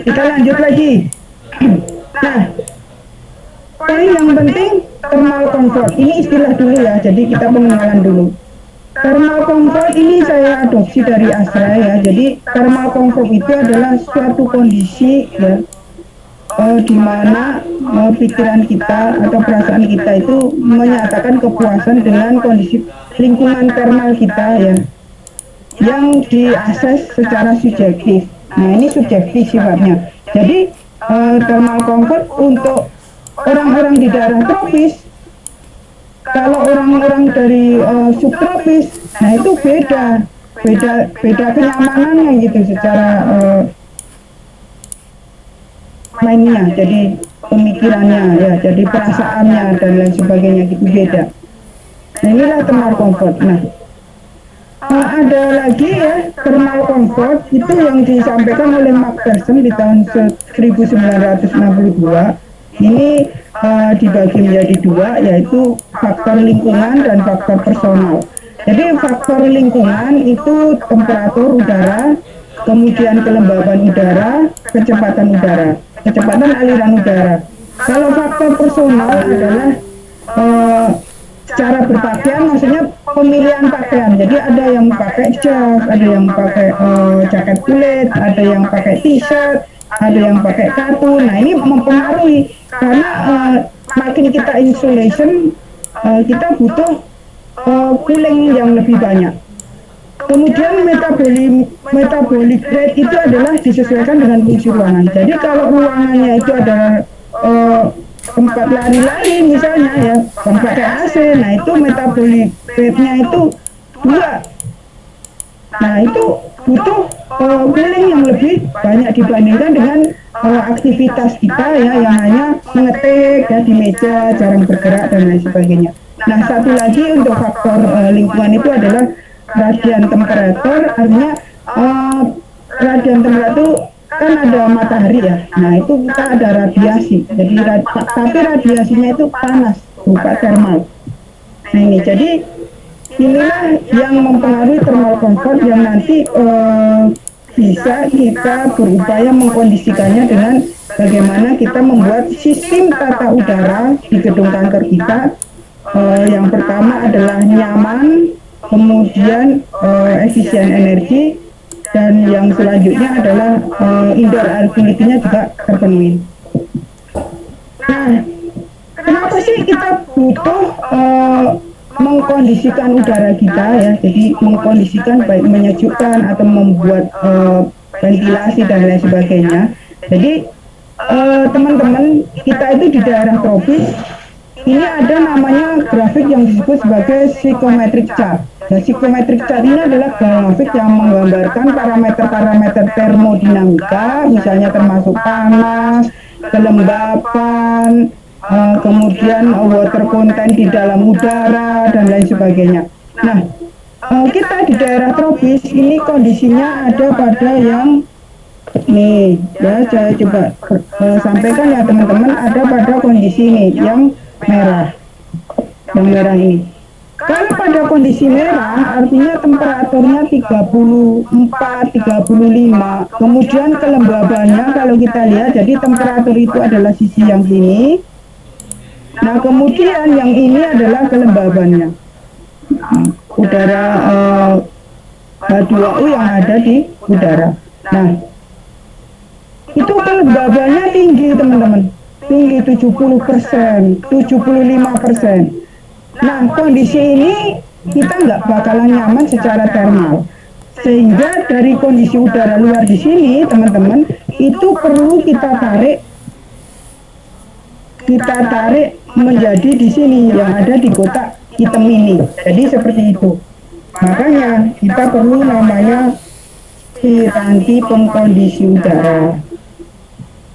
Speaker 1: Kita lanjut lagi. Nah, poin yang penting thermal comfort. Ini istilah dulu ya, jadi kita pengenalan dulu. Thermal comfort ini saya adopsi dari Astra ya. Jadi thermal comfort itu adalah suatu kondisi ya, di mana pikiran kita atau perasaan kita itu menyatakan kepuasan dengan kondisi lingkungan thermal kita ya, yang diakses secara subjektif. Nah ini subjektif sifatnya. Jadi thermal comfort untuk orang-orang di daerah tropis, kalau orang-orang dari subtropis, nah itu beda kenyamanannya gitu secara mainnya, jadi pemikirannya ya, jadi perasaannya dan lain sebagainya gitu beda. Nah inilah thermal comfort. Nah ada lagi ya thermal comfort itu yang disampaikan oleh McPherson di tahun 1962. Ini dibagi menjadi dua, yaitu faktor lingkungan dan faktor personal. Jadi faktor lingkungan itu temperatur udara, kemudian kelembaban udara, kecepatan aliran udara. Kalau faktor personal adalah cara berpakaian, maksudnya pemilihan pakaian. Jadi ada yang pakai jas, ada yang pakai jaket kulit, ada yang pakai t-shirt, ada yang pakai katun. Nah ini mempengaruhi karena makin kita insulation, kita butuh cooling yang lebih banyak. Kemudian metabolic rate itu adalah disesuaikan dengan fungsi ruangan. Jadi kalau ruangannya itu adalah tempat lari-lari misalnya ya, tempat pakai AC, nah itu metabolic rate-nya itu 2. Nah itu butuh cooling yang lebih banyak dibandingkan dengan aktivitas kita ya, yang hanya mengetik ya di meja, jarang bergerak dan lain sebagainya. Nah satu lagi untuk faktor lingkungan itu adalah radian temperatur, artinya radian temperatur kan ada matahari ya, nah itu kita ada radiasi, jadi tapi radiasinya itu panas, bukan thermal. Nah ini jadi inilah yang mempengaruhi thermal comfort yang nanti bisa kita berupaya mengkondisikannya dengan bagaimana kita membuat sistem tata udara di gedung kantor kita. Yang pertama adalah nyaman, kemudian efisien energi, dan yang selanjutnya adalah indoor air quality-nya juga terpenuhi. Nah, kenapa sih kita butuh mengkondisikan udara kita ya? Jadi mengkondisikan baik menyejukkan atau membuat ventilasi dan lain sebagainya. Jadi teman-teman kita itu di daerah tropis ini ada namanya grafik yang disebut sebagai psychometric chart. Nah, psychometric chart ini adalah grafik yang menggambarkan parameter-parameter termodinamika, misalnya termasuk panas, kelembapan, kemudian water content di dalam udara dan lain sebagainya. Nah, kita di daerah tropis ini kondisinya ada pada yang nih, ya saya coba sampaikan ya teman-teman, ada pada kondisi ini yang merah, yang merah ini. Kalau pada kondisi merah artinya temperaturnya 34, 35, kemudian kelembabannya kalau kita lihat, jadi temperatur itu adalah sisi yang sini. Nah kemudian yang ini adalah kelembabannya, udara H2O yang ada di udara. Nah itu kelembabannya tinggi teman-teman, tinggi 70%, 75%. Nah kondisi ini kita nggak bakalan nyaman secara thermal, sehingga dari kondisi udara luar di sini teman-teman itu perlu kita tarik menjadi di sini yang ada di kotak hitam ini. Jadi seperti itu. Makanya kita perlu namanya piranti pengkondisi udara.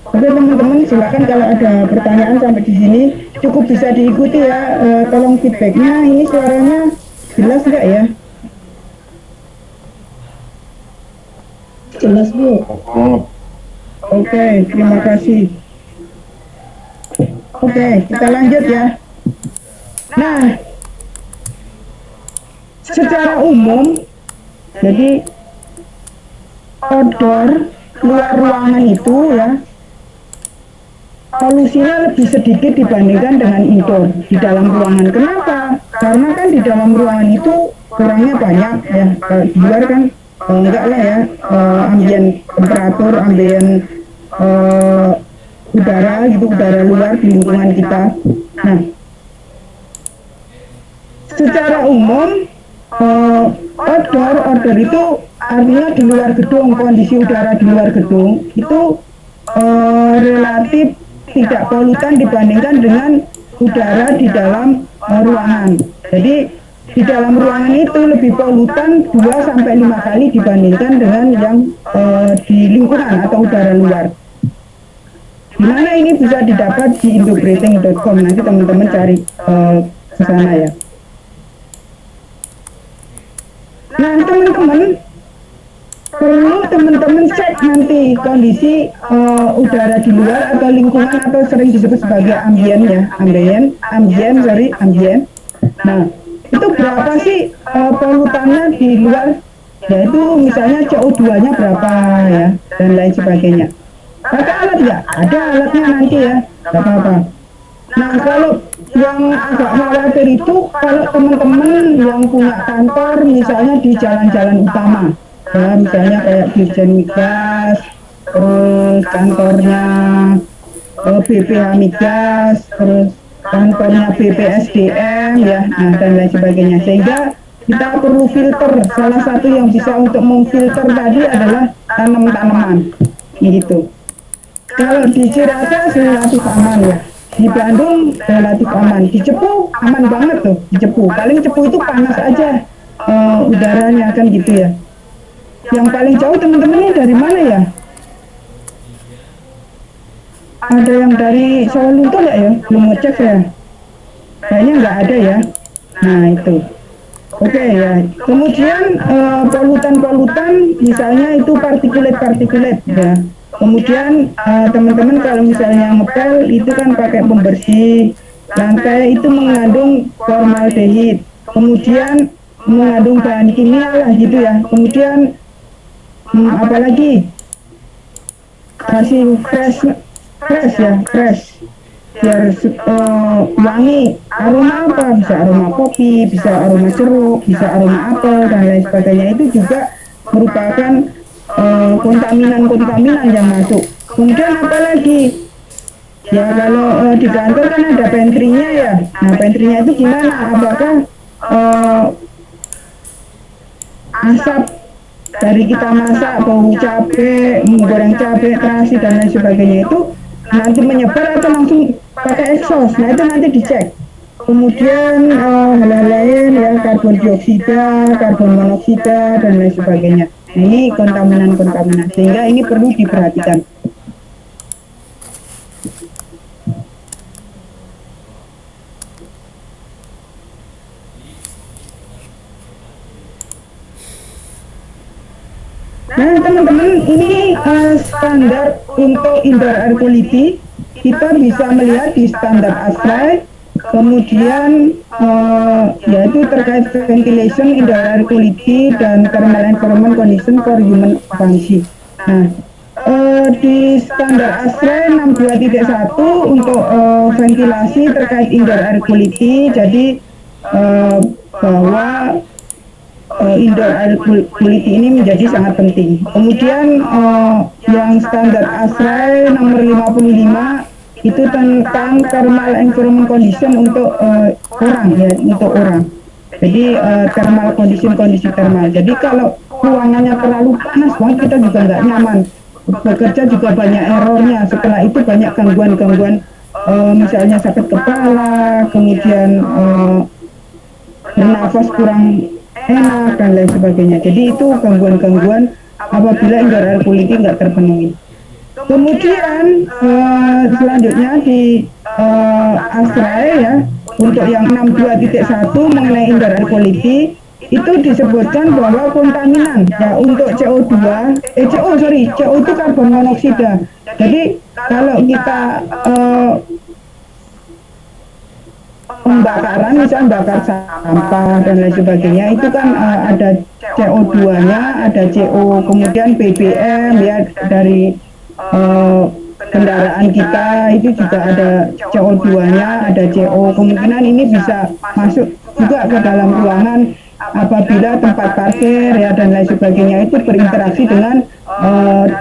Speaker 1: Oke teman-teman, silakan kalau ada pertanyaan sampai di sini cukup bisa diikuti ya. Tolong feedbacknya, ini suaranya jelas nggak ya? Jelas Bu. Oke, terima kasih. Oke, kita lanjut ya. Nah, secara umum, jadi outdoor, luar ruangan itu ya, polusinya lebih sedikit dibandingkan dengan indoor di dalam ruangan. Kenapa? Karena kan di dalam ruangan itu kurangnya banyak ya. Kalau di luar kan enggak lah ya, ambien temperatur, ambien udara gitu, udara luar di lingkungan kita. Nah, secara umum outdoor itu artinya di luar gedung, kondisi udara di luar gedung itu relatif tidak polutan dibandingkan dengan udara di dalam ruangan. Jadi di dalam ruangan itu lebih polutan 2-5 kali dibandingkan dengan yang di lingkungan atau udara luar. Dimana ini bisa didapat di indobreathing.com, nanti teman-teman cari ke sana ya. Nah teman-teman, perlu teman-teman cek nanti kondisi udara di luar atau lingkungan atau sering disebut sebagai ambien ya, ambien. Nah itu berapa sih polutannya di luar? Yaitu misalnya CO2-nya berapa ya, dan lain sebagainya. Pakai alat nggak? Ada alatnya nanti ya, nggak apa-apa. Nah kalau yang agak khawatir itu kalau teman-teman yang punya kantor misalnya di jalan-jalan utama ya, misalnya kayak Dirjen Migas, terus kantornya BPH Migas, terus kantornya BPSDM ya, nah, dan lain sebagainya, sehingga kita perlu filter. Salah satu yang bisa untuk memfilter tadi adalah tanam-tanaman gitu. Kalau di Ciracas relatif aman ya, di Bandung relatif aman, di Cepu aman banget tuh, di Cepu. Paling Cepu itu panas aja udaranya kan gitu ya. Yang paling jauh teman-teman ini dari mana ya? Ada yang dari Sawalunto nggak ya? Belum ngecek ya. Kayaknya nggak ada ya. Nah itu. Oke ya. Kemudian polutan-polutan, misalnya itu partikulat ya. Kemudian teman-teman kalau misalnya ngepel itu kan pakai pembersih lantai, itu mengandung formaldehid, kemudian mengandung bahan kimia lah gitu ya. Kemudian apalagi kasih fresh biar wangi. Aroma apa? Bisa aroma kopi, bisa aroma jeruk, bisa aroma apel dan lain sebagainya. Itu juga merupakan kontaminan yang masuk. Kemudian apa lagi? Ya kalau di kantor kan ada pantry-nya ya. Nah pantry-nya itu gimana? Apakah asap dari kita masak, bau cabai, menggoreng cabai, terasi dan lain sebagainya itu nanti menyebar atau langsung pakai exhaust? Nah itu nanti dicek. Kemudian hal-hal lain ya, karbon dioksida, karbon monoksida dan lain sebagainya. Ini kontaminan, sehingga ini perlu diperhatikan. Nah teman-teman, ini standar untuk indoor air quality. Kita bisa melihat di standar ASHRAE. Kemudian yaitu terkait ventilation, indoor air quality, dan thermal environment condition for human occupancy. Nah, di standar ASHRAE 62.1 untuk ventilasi terkait indoor air quality, jadi bahwa indoor air quality ini menjadi sangat penting. Kemudian yang standar ASHRAE nomor 55 itu tentang thermal environment condition untuk orang ya, untuk orang. Jadi thermal condition, kondisi thermal. Jadi kalau ruangannya terlalu panas banget, kita juga nggak nyaman. Bekerja juga banyak errornya. Setelah itu banyak gangguan-gangguan, misalnya sakit kepala, kemudian bernafas kurang enak dan lain sebagainya. Jadi itu gangguan-gangguan apabila indera air kuliti nggak terpenuhi. Kemudian selanjutnya di Astray ya, untuk yang 62.1 mengenai indera air kuliti itu disebutkan bahwa kontaminan ya untuk CO2, CO itu karbon monoksida. Jadi kalau kita pembakaran, misalnya bakar sampah dan lain sebagainya, itu kan ada CO2-nya, ada CO, kemudian BBM ya dari kendaraan kita itu juga ada CO2-nya, ada CO. Kemungkinan ini bisa masuk juga ke dalam ruangan apabila tempat parkir ya dan lain sebagainya itu berinteraksi dengan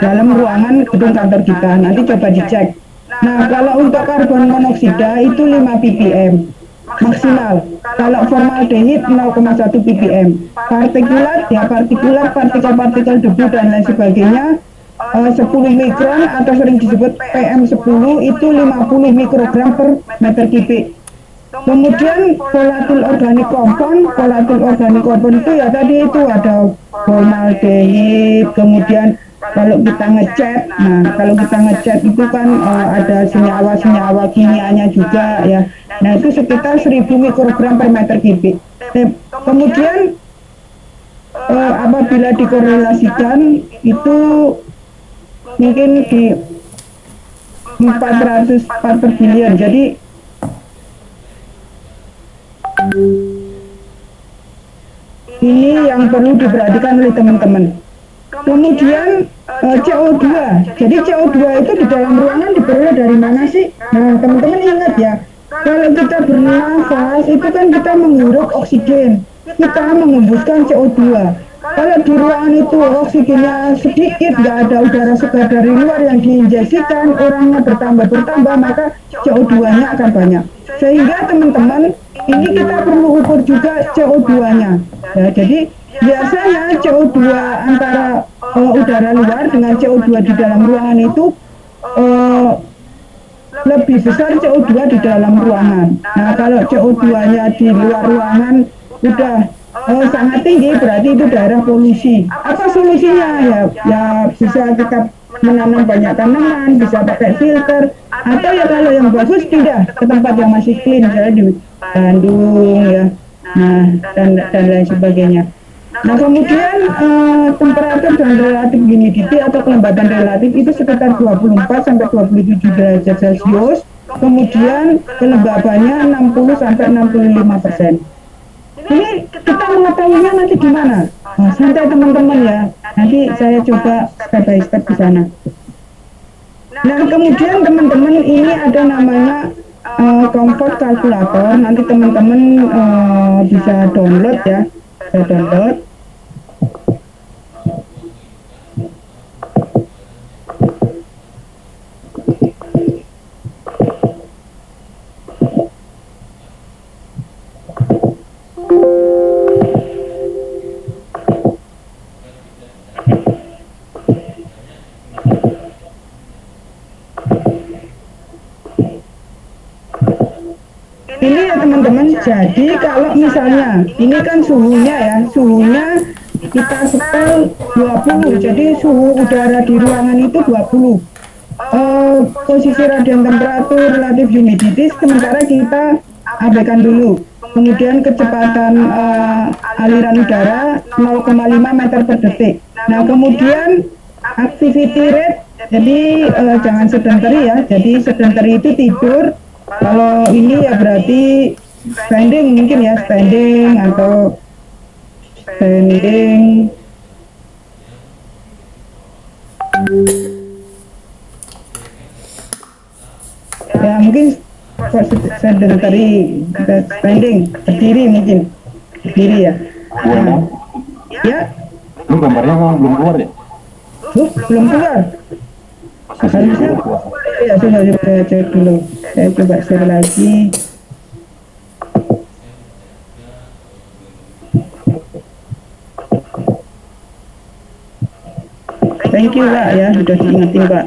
Speaker 1: dalam ruangan gedung kantor kita. Nanti coba dicek. Nah, kalau untuk karbon monoksida itu 5 ppm maksimal. Kalau formaldehid 0,1 ppm. Partikulat ya partikel-partikel debu dan lain sebagainya 10 mikron atau sering disebut PM10 itu 50 mikrogram per meter kubik. Kemudian volatil organik kompon itu ya tadi itu ada formaldehid, kemudian kalau kita ngecat itu kan ada senyawa kimianya juga ya. Nah itu sekitar 1000 mikrogram per meter kubik. Kemudian apabila dikorelasikan itu mungkin di 400 part per billion. Jadi ini yang perlu diperhatikan oleh teman-teman. Kemudian CO2. Jadi CO2 itu di dalam ruangan diperoleh dari mana sih? Nah, teman-teman ingat ya, kalau kita bernafas itu kan kita menghirup oksigen, kita menghembuskan CO2. Kalau di ruangan itu oksigennya sedikit, nggak ada udara segar dari luar yang diinjeksikan, orangnya bertambah, maka CO2-nya akan banyak. Sehingga teman-teman, ini kita perlu ukur juga CO2-nya. Ya, jadi biasanya CO2 antara udara luar dengan CO2 di dalam ruangan itu lebih besar CO2 di dalam ruangan. Nah, kalau CO2-nya di luar ruangan udah sangat tinggi, berarti itu daerah polusi. Apa solusinya? Ya bisa kita menanam banyak tanaman, bisa pakai filter, atau ya kalau yang bagus pindah ke tempat yang masih clean, misalnya di Bandung ya, nah dan lain sebagainya. Nah kemudian temperatur dan relatif humidity atau kelembaban relatif itu sekitar 24 sampai 27 derajat Celcius. Kemudian kelembabannya 60 sampai 65%. Ini kita mengetahuinya nanti gimana? Nah, santai teman-teman ya. Nanti saya coba step by step di sana. Nah kemudian teman-teman ini ada namanya comfort calculator. Nanti teman-teman bisa download ya. Saya download. Ini ya teman-teman, jadi kalau misalnya ini kan suhunya kita setel 20, jadi suhu udara di ruangan itu 20. Posisi radian temperatur, relatif humidity sementara kita abaikan dulu. Kemudian kecepatan aliran udara 0,5 meter per detik. Nah kemudian activity rate, jadi jangan sedentary ya, jadi sedentary itu tidur. Kalau ini ya berarti standing mungkin ya, standing ya mungkin sedentary standing, berdiri mungkin berdiri ya. Nah, ya
Speaker 3: Lu gambarnya belum keluar ya?
Speaker 1: belum keluar. Harusnya ya sudah saya cek dulu. Saya coba share lagi. Thank you Pak ya, sudah diingetin Pak.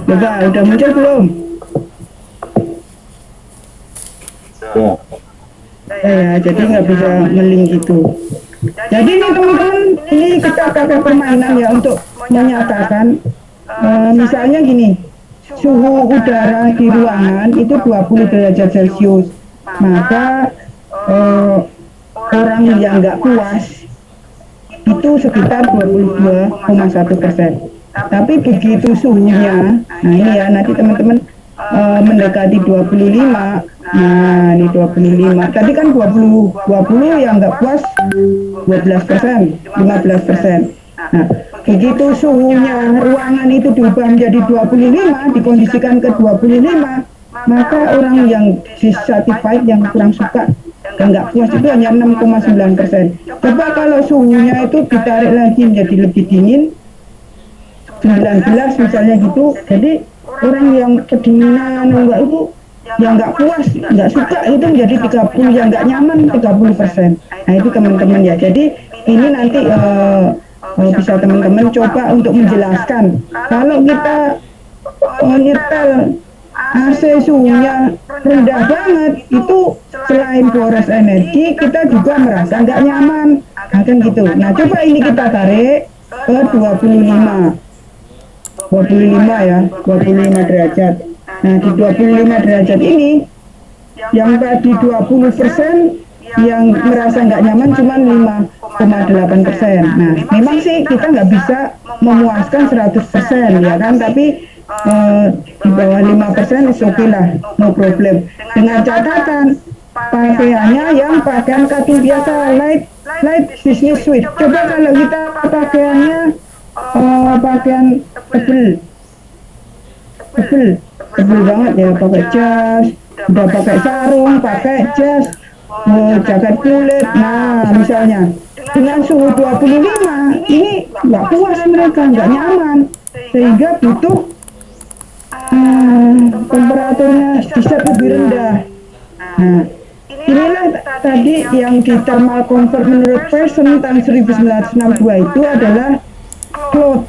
Speaker 1: Coba udah muncul belum?
Speaker 3: Ya.
Speaker 1: Ya, jadi nggak bisa melink gitu. Jadi ini teman-teman, ini kita pakai permainan ya untuk menyatakan, misalnya gini, suhu udara di ruangan itu 20 derajat Celcius, maka orang yang nggak puas itu sekitar 22,1%. Tapi begitu suhunya, nah ini ya nanti teman-teman mendekati 25. Nah, ini 25. Tadi kan 20 yang nggak puas 12%, 15%. Nah, begitu suhunya ruangan itu diubah menjadi 25, dikondisikan ke 25, maka orang yang dissatisfied, yang kurang suka, yang nggak puas itu hanya 6,9%. Coba kalau suhunya itu ditarik lagi menjadi lebih dingin, 19 misalnya gitu, jadi orang yang kedinginan enggak itu yang nggak puas, nggak suka itu menjadi 30, yang nggak nyaman 30%. Nah itu teman-teman ya. Jadi ini nanti bisa teman-teman coba untuk menjelaskan. Kalau kita nyetel AC suhunya rendah banget, itu selain boros energi, kita juga merasa nggak nyaman. Nah kan gitu. Nah coba ini kita tarik ke 25 ya, 25 derajat. Nah, di 25 derajat ini, yang tadi 20% yang merasa nggak nyaman cuma 5,8%. Nah, memang sih kita nggak bisa memuaskan 100% ya kan, tapi di bawah 5% is okay lah, no problem. Dengan catatan, pakaiannya yang pakaian katun biasa, light business suit. Coba kalau kita pakaiannya pakaian tebel banget ya, pakai jas, udah pakai sarung, pakai jas, jaket kulit. Nah misalnya dengan suhu 25 ini nggak puas mereka, nggak nyaman, sehingga butuh temperaturnya diset lebih rendah. Nah inilah tadi yang di thermal comfort menurut Pearson tahun 1962 itu adalah cloth,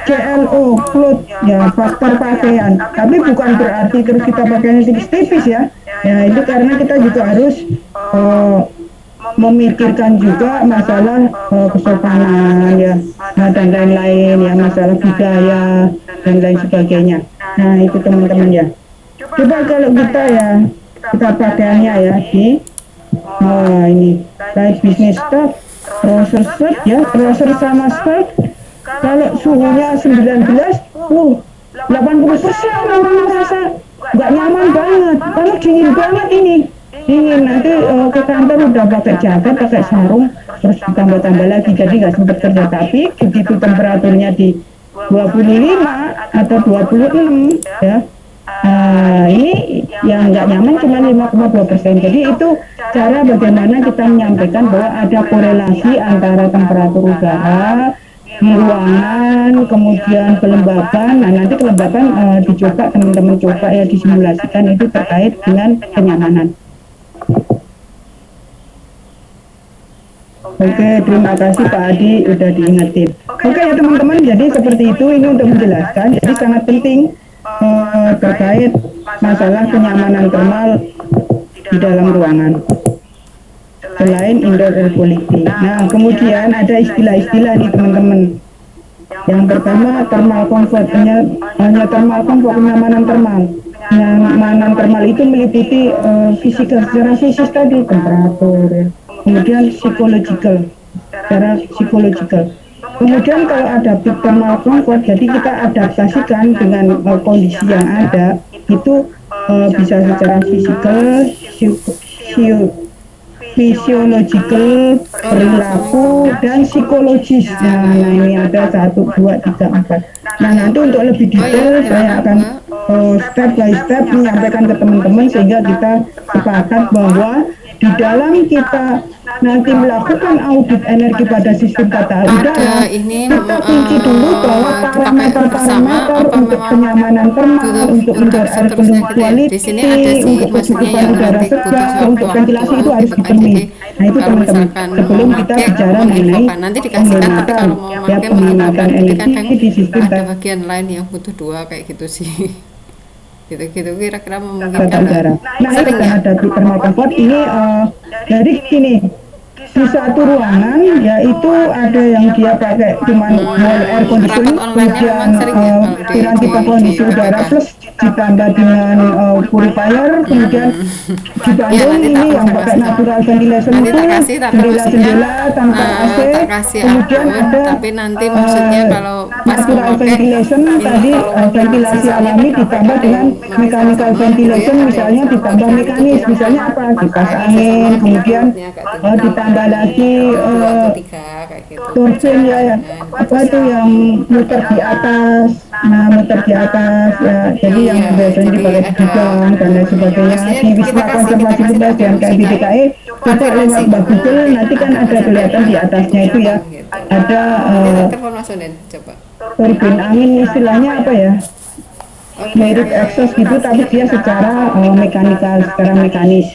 Speaker 1: CLO, cloth ya, faktor pakaian. Tapi bukan berarti terus kita pakainya tipis-tipis ya. Ya itu karena kita juga harus memikirkan juga masalah kesopanan ya, nah, dan lain-lain ya, masalah budaya dan lain sebagainya. Nah itu teman-teman ya. Coba kalau kita ya, kita pakaiannya ya di ini light business stuff, trouser shirt ya, trouser sama skirt. Kalau suhunya 19, 80% orang merasa nggak nyaman banget, karena dingin banget ini. Dingin, nanti ke kantor udah pakai jaket, pakai sarung, terus tambah-tambah lagi, jadi nggak sempat kerja. Tapi begitu temperaturnya di 25 atau 26 ya, ini yang nggak nyaman cuma 5,2%. Jadi itu cara bagaimana kita menyampaikan bahwa ada korelasi antara temperatur udara di ruangan, kemudian kelembapan. Nah nanti kelembapan dicoba, teman-teman coba ya, disimulasikan, itu terkait dengan kenyamanan. Oke, terima kasih Pak Adi udah diingetin. Oke ya teman-teman, jadi seperti itu, ini untuk menjelaskan. Jadi sangat penting terkait masalah kenyamanan thermal di dalam ruangan selain indoor air quality. Nah kemudian ada istilah-istilah nih teman-teman. Yang pertama thermal comfort, hanya thermal comfort, kenyamanan thermal. Kenyamanan thermal itu meliputi fisikal, secara fisik tadi, temperatur ya. Kemudian psychological, secara psikologikal. Kemudian kalau ada thermal comfort, jadi kita adaptasikan dengan kondisi yang ada, itu bisa secara fisikal, fisiologikal, perilaku, dan psikologis. Nah ini ada 1, 2, 3, 4. Nah nanti untuk lebih detail saya akan step by step menyampaikan ke teman-teman, sehingga kita sepakat bahwa di dalam kita nanti melakukan audit energi pada sistem tata udara,
Speaker 2: Ada ini
Speaker 1: kita kunci dulu bahwa
Speaker 2: dipakai bersama
Speaker 1: parameter-parameter
Speaker 2: apa
Speaker 1: untuk
Speaker 2: memang
Speaker 1: kenyamanan thermal, untuk
Speaker 2: untuk
Speaker 1: air
Speaker 2: seterusnya gitu ya.
Speaker 1: quality,
Speaker 2: Di sini ada sih,
Speaker 1: untuk
Speaker 2: maksudnya
Speaker 1: kecukupan
Speaker 2: yang
Speaker 1: udara
Speaker 2: nanti butuh
Speaker 1: segar,
Speaker 2: suatu
Speaker 1: untuk ventilasi
Speaker 2: waktu
Speaker 1: itu harus
Speaker 2: gitu kan.
Speaker 1: dipenuhi.
Speaker 2: Jadi
Speaker 1: Nah itu
Speaker 2: kalau
Speaker 1: teman-teman,
Speaker 2: misalkan mau
Speaker 1: sebelum kita
Speaker 2: pakai
Speaker 1: bicara mengenai
Speaker 2: menginfokan nanti dikasihkan, tapi
Speaker 1: penghematan,
Speaker 2: kalau mau
Speaker 1: ya
Speaker 2: pakai
Speaker 1: penghematan
Speaker 2: menginfokan. Jadi
Speaker 1: energi
Speaker 2: kadang
Speaker 1: di sistem
Speaker 2: ada bagian lain yang butuh dua kayak gitu sih. Gitu-gitu kira-kira
Speaker 1: tata
Speaker 2: memungkinkan nggak?
Speaker 1: udara. Nah itu
Speaker 2: Sering ya?
Speaker 1: terhadap thermal comfort ini dari gini, di satu ruangan yaitu ada yang dia pakai cuman wall air
Speaker 2: Rapat
Speaker 1: conditioning,
Speaker 2: online-nya memang
Speaker 1: kemudian
Speaker 2: sering ya kalau
Speaker 1: piranti
Speaker 2: di
Speaker 1: pengkondisi udara
Speaker 2: PPK.
Speaker 1: plus ditambah dengan purifier, kemudian di
Speaker 2: Ya
Speaker 1: Bandung
Speaker 2: nanti tak
Speaker 1: ini yang
Speaker 2: konfirmasi
Speaker 1: pakai
Speaker 2: sama.
Speaker 1: natural ventilation
Speaker 2: Nanti
Speaker 1: itu
Speaker 2: tak kasih, tapi maksudnya
Speaker 1: jendela-jendela tanpa AC,
Speaker 2: tak kasih
Speaker 1: kemudian
Speaker 2: akun,
Speaker 1: ada
Speaker 2: tapi nanti maksudnya kalau pas mau
Speaker 1: natural
Speaker 2: pakai
Speaker 1: ventilation
Speaker 2: minta
Speaker 1: tadi
Speaker 2: tolong konfirmasi
Speaker 1: ventilasi
Speaker 2: soalnya
Speaker 1: alami
Speaker 2: kan
Speaker 1: ditambah
Speaker 2: ada
Speaker 1: dengan
Speaker 2: yang mungkin
Speaker 1: mechanical
Speaker 2: sama-sama gitu ya,
Speaker 1: ventilation,
Speaker 2: ada yang
Speaker 1: misalnya
Speaker 2: sama
Speaker 1: ditambah
Speaker 2: bagian itu
Speaker 1: mekanis,
Speaker 2: dia
Speaker 1: misalnya
Speaker 2: mungkin
Speaker 1: apa, kipas
Speaker 2: kayaknya sama
Speaker 1: angin,
Speaker 2: gitu
Speaker 1: kemudian
Speaker 2: menurutnya kayak gitu.
Speaker 1: ditambah lagi
Speaker 2: Dua atau tiga kayak gitu.
Speaker 1: turbin ya, ya apa itu yang muter di atas, nah muter di atas ya, jadi yang
Speaker 2: Iya,
Speaker 1: biasanya
Speaker 2: jadi
Speaker 1: dipakai di
Speaker 2: ada
Speaker 1: gudang dan lain sebagainya.
Speaker 2: maksudnya
Speaker 1: Di
Speaker 2: kita
Speaker 1: Wisma Konservasi
Speaker 2: kasih
Speaker 1: Bebas
Speaker 2: tapi
Speaker 1: dan KIB
Speaker 2: maksudnya
Speaker 1: DKI coba
Speaker 2: konfirmasi
Speaker 1: lewat
Speaker 2: kalau
Speaker 1: Google
Speaker 2: nanti
Speaker 1: nanti kan ada
Speaker 2: hasilnya
Speaker 1: kelihatan di atasnya itu ya,
Speaker 2: gitu.
Speaker 1: ada
Speaker 2: Nanti tak telepon Mas Oden, coba.
Speaker 1: turbin angin, istilahnya apa ya,
Speaker 2: Oke,
Speaker 1: mirip exhaust gitu tapi dia secara mekanikal, secara mekanis.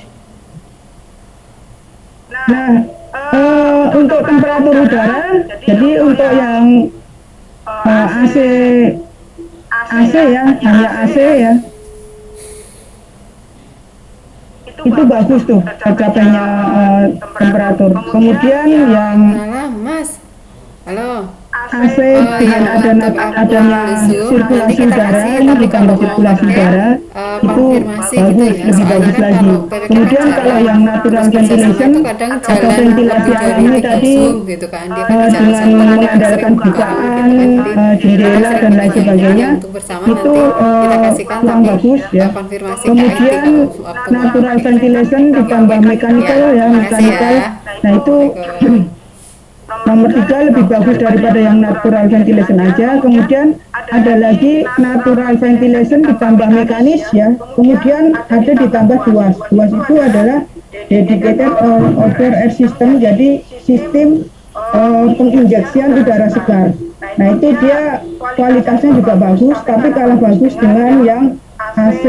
Speaker 1: Nah untuk temperatur udara, jadi untuk yang AC AC ya, hanya AC ya, itu bagus tuh tercapainya temperatur. Kemudian yang
Speaker 2: Halo, Mas. Halo.
Speaker 1: AC
Speaker 2: Oh
Speaker 1: dengan
Speaker 2: iya, untuk
Speaker 1: adanya
Speaker 2: Zoom nanti
Speaker 1: sirkulasi
Speaker 2: kita
Speaker 1: udara,
Speaker 2: kasih,
Speaker 1: ini
Speaker 2: tapi
Speaker 1: ditambah
Speaker 2: kalau mau
Speaker 1: sirkulasi
Speaker 2: pakai
Speaker 1: udara itu
Speaker 2: konfirmasi gitu
Speaker 1: bagus,
Speaker 2: ya.
Speaker 1: lebih
Speaker 2: Soalnya
Speaker 1: bagus
Speaker 2: kan
Speaker 1: lagi.
Speaker 2: kalau PPK kan
Speaker 1: Kemudian kalau
Speaker 2: jalan,
Speaker 1: yang natural
Speaker 2: terus kerjasama
Speaker 1: ventilation
Speaker 2: itu kadang
Speaker 1: atau
Speaker 2: jalan
Speaker 1: ventilasi
Speaker 2: lebih dari
Speaker 1: alami
Speaker 2: 3
Speaker 1: tadi
Speaker 2: Zoom gitu kan. Dia kan di jalan
Speaker 1: dengan
Speaker 2: satu, nanti kan
Speaker 1: mengandalkan
Speaker 2: sering buka
Speaker 1: bukaan,
Speaker 2: gitu kan. Jadi kadang
Speaker 1: jendela
Speaker 2: sering
Speaker 1: dan lain
Speaker 2: bertanya ini
Speaker 1: sebagainya,
Speaker 2: yang untuk bersama
Speaker 1: itu
Speaker 2: nanti kita kasihkan,
Speaker 1: kurang
Speaker 2: tapi
Speaker 1: bagus ya.
Speaker 2: konfirmasi ke IT
Speaker 1: Kemudian
Speaker 2: kalau waktu mau
Speaker 1: natural
Speaker 2: pakai.
Speaker 1: ventilation ditambah mechanical ya,
Speaker 2: Makasih ya.
Speaker 1: mechanical. Nah itu
Speaker 2: Assalamualaikum.
Speaker 1: nomor 3 lebih bagus daripada yang natural ventilation aja. Kemudian ada lagi natural ventilation ditambah mekanis ya. Kemudian ada ditambah DUAS. DUAS itu adalah dedicated outdoor air system. Jadi sistem penginjeksian udara segar. Nah itu dia kualitasnya juga bagus, tapi kalah bagus dengan yang AC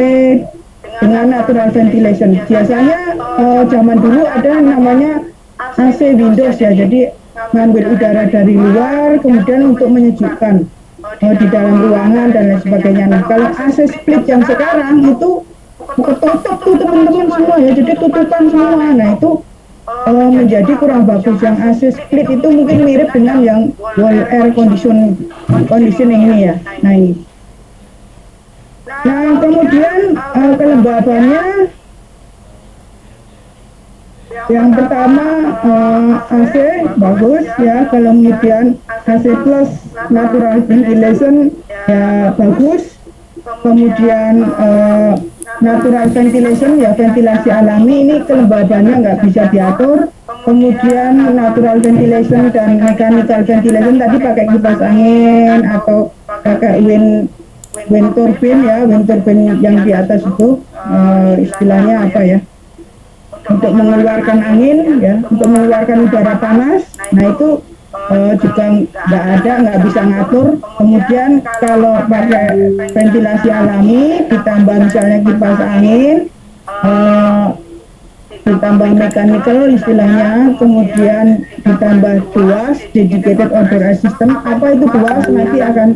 Speaker 1: dengan natural ventilation. Biasanya zaman dulu ada namanya AC Windows ya. Jadi ngambil udara dari luar kemudian untuk menyejukkan di dalam ruangan dan lain sebagainya. Nah kalau AC split yang sekarang itu ketutup tuh teman-teman semua ya, jadi tutupan semua. Nah itu menjadi kurang bagus. Yang AC split itu mungkin mirip dengan yang wall air conditioning ini ya. Nah ini. Nah kemudian kelembabannya yang pertama AC bagus ya, kemudian AC plus natural ventilation ya bagus, kemudian natural ventilation ya ventilasi alami ini kelembabannya nggak bisa diatur, kemudian natural ventilation dan mechanical ventilation tadi pakai kipas angin atau pakai wind turbine ya, wind turbine yang di atas itu istilahnya apa ya, untuk mengeluarkan angin ya, untuk mengeluarkan udara panas. Nah itu juga nggak bisa ngatur. Kemudian kalau pakai ventilasi alami ditambah misalnya kipas angin, ditambah mechanical istilahnya, kemudian ditambah DUAS dedicated outdoor air system. Apa itu DUAS nanti akan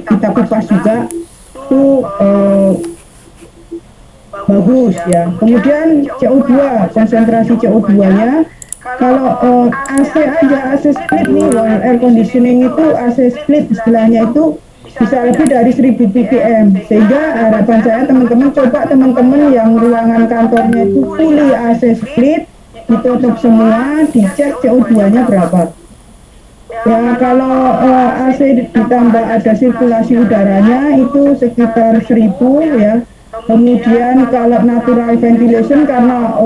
Speaker 1: kita kupas juga itu bagus ya. Kemudian CO2, konsentrasi CO2-nya kalau AC aja, AC split nih, wall air conditioning itu AC split istilahnya itu bisa lebih dari 1000 ppm. Sehingga harapan saya teman-teman coba teman-teman yang ruangan kantornya itu fully AC split, ditutup semua, dicek CO2-nya berapa. Ya kalau AC ditambah ada sirkulasi udaranya itu sekitar 1000 ya. Kemudian kalau natural ventilation karena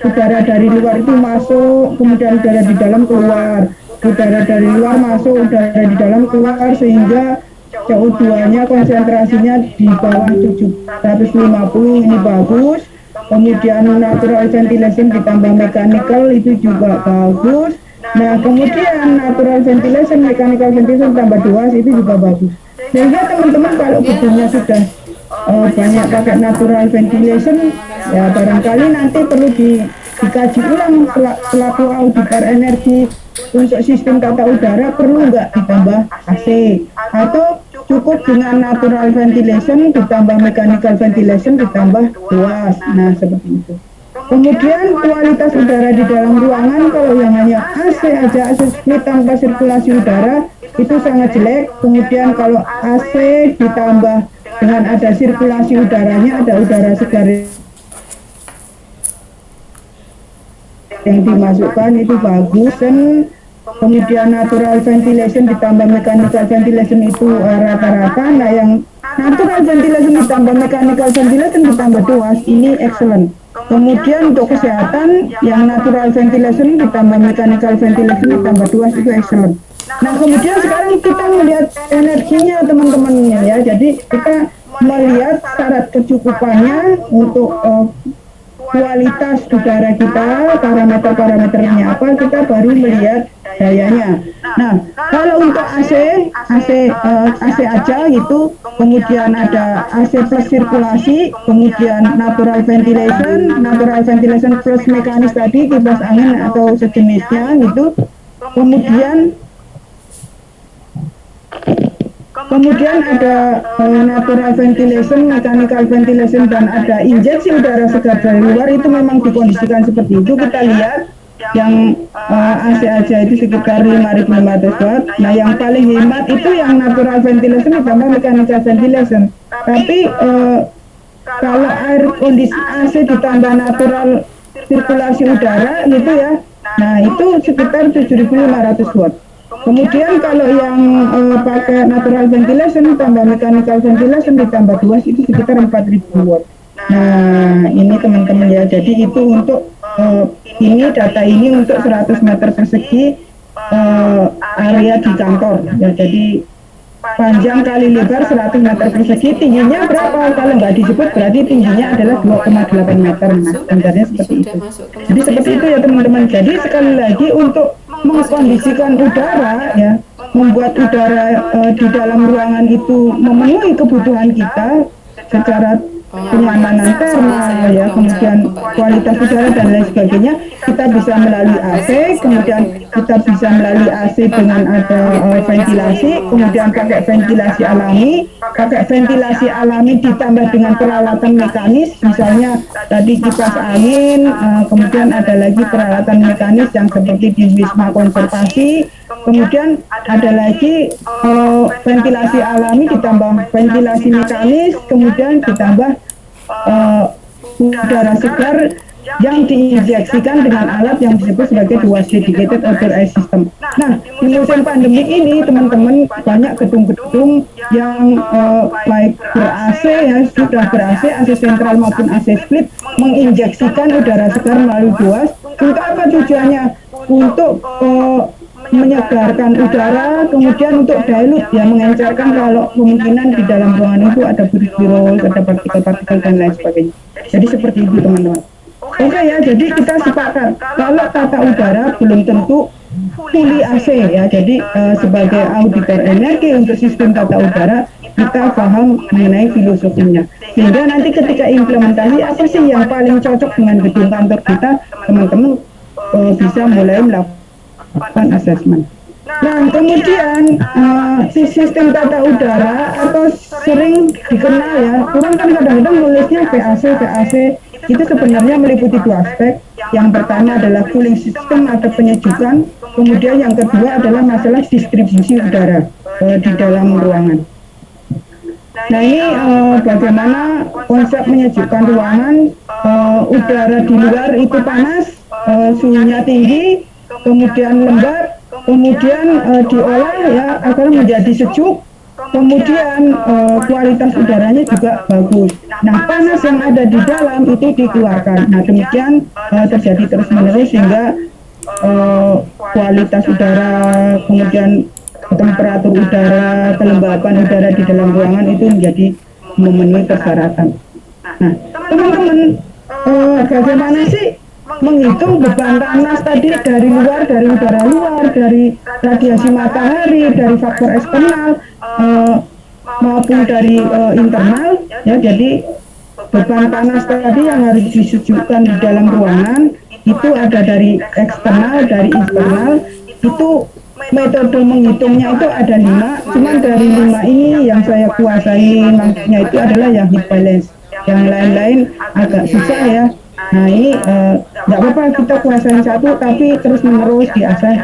Speaker 1: udara dari luar itu masuk, kemudian udara di dalam keluar, udara dari luar masuk, udara di dalam keluar, sehingga CO2-nya konsentrasinya di bawah 750 ini bagus. kemudian natural ventilation ditambah mechanical itu juga bagus. Nah, kemudian natural ventilation, mechanical ventilation tambah 2 itu juga bagus. Sehingga teman-teman kalau gedungnya sudah banyak pakai natural ventilation, ya barangkali nanti perlu dikaji ulang selaku auditor energi untuk sistem tata udara, perlu nggak ditambah AC atau cukup dengan natural ventilation ditambah mechanical ventilation ditambah luas. Nah, seperti itu. Kemudian kualitas udara di dalam ruangan, kalau yang hanya AC aja, AC split tanpa sirkulasi udara itu sangat jelek. Kemudian kalau AC ditambah dengan ada sirkulasi udaranya, ada udara segar yang dimasukkan itu bagus. Dan kemudian natural ventilation ditambah mechanical ventilation itu rata-rata. Nah, yang natural ventilation ditambah mechanical ventilation ditambah luas ini excellent. Kemudian untuk kesehatan, yang natural ventilation ditambah mechanical ventilation ditambah luas itu excellent. Nah, kemudian sekarang kita melihat energinya teman-teman ya. Jadi kita melihat syarat kecukupannya untuk kualitas udara kita, parameter-parameternya apa, kita baru melihat dayanya. Nah, kalau untuk AC aja gitu, kemudian ada AC plus sirkulasi, kemudian natural ventilation plus mekanis tadi, kipas angin atau sejenisnya gitu. Kemudian ada natural ventilation, mechanical ventilation, dan ada injeksi udara segar dari luar. Itu memang dikondisikan seperti itu. Kita lihat yang AC aja itu sekitar 5.500 watt. Nah, yang paling hemat itu yang natural ventilation ditambah mechanical ventilation. Tapi kalau air kondisi AC ditambah natural sirkulasi udara gitu ya, nah itu sekitar 7.500 watt. Kemudian kalau yang pakai natural ventilation tambah mechanical ventilation ditambah luas itu sekitar 4.000 watt. Nah, ini teman-teman ya. Jadi itu untuk data ini untuk 100 meter persegi area di kantor ya. Jadi panjang kali lebar 100 meter persegi, tingginya berapa? Kalau nggak disebut berarti tingginya adalah 2,8 meter. Nah, standarnya seperti itu. Jadi seperti itu ya teman-teman. Jadi sekali lagi untuk mengkondisikan udara ya, membuat udara di dalam ruangan itu memenuhi kebutuhan kita secara kenyamanan thermal ya, kemudian kualitas udara dan lain sebagainya, kita bisa melalui AC, kemudian kita bisa melalui AC dengan ada ventilasi, kemudian pakai ventilasi alami ditambah dengan peralatan mekanis, misalnya tadi kipas angin, kemudian ada lagi peralatan mekanis yang seperti di Wisma Konservasi, kemudian ada lagi ventilasi alami ditambah ventilasi mekanis, kemudian ditambah udara segar yang diinjeksikan dengan alat yang disebut sebagai 2C dedicated outdoor air system. Nah, di musim pandemi ini teman-teman banyak gedung-gedung yang baik ber-AC ya, sudah ber-AC, AC sentral maupun AC split, menginjeksikan udara segar melalui buas. Untuk apa tujuannya? Untuk menyegarkan udara, kemudian untuk dilute ya, mengencerkan kalau kemungkinan di dalam ruangan itu ada virus, ada partikel-partikel dan lain sebagainya. Jadi seperti itu teman-teman. Oke ya, jadi kita sepakat kalau tata udara belum tentu fully AC ya. Jadi sebagai auditor energi untuk sistem tata udara, kita paham mengenai filosofinya. Sehingga nanti ketika implementasi apa sih yang paling cocok dengan gedung kantor kita, teman-teman bisa mulai melakukan assessment. Nah, kemudian sistem tata udara atau sering dikenal ya, orang kan kadang-kadang nulisnya VAC itu sebenarnya meliputi dua aspek. Yang pertama adalah cooling system atau penyejukan, kemudian yang kedua adalah masalah distribusi udara di dalam ruangan. Nah, ini bagaimana konsep menyejukkan ruangan, udara di luar itu panas, suhunya tinggi, kemudian lembab, kemudian diolah ya agar menjadi sejuk, kemudian kualitas udaranya juga bagus. Nah, panas yang ada di dalam itu dikeluarkan. Nah, demikian terjadi terus-menerus sehingga kualitas udara, kemudian temperatur udara, kelembapan udara di dalam ruangan itu menjadi memenuhi persyaratan. Nah, teman-teman, bagaimana sih menghitung beban panas tadi dari luar, dari udara luar, dari radiasi matahari, dari faktor eksternal maupun dari internal ya. Jadi beban panas tadi yang harus disujudkan di dalam ruangan itu ada dari eksternal, dari internal. Itu metode menghitungnya itu ada 5, cuman dari 5 ini yang saya kuasai maksudnya itu adalah yang heat balance. Yang lain-lain agak susah ya. Nah ini nggak apa-apa kita kuasain satu, tapi terus menerus diasah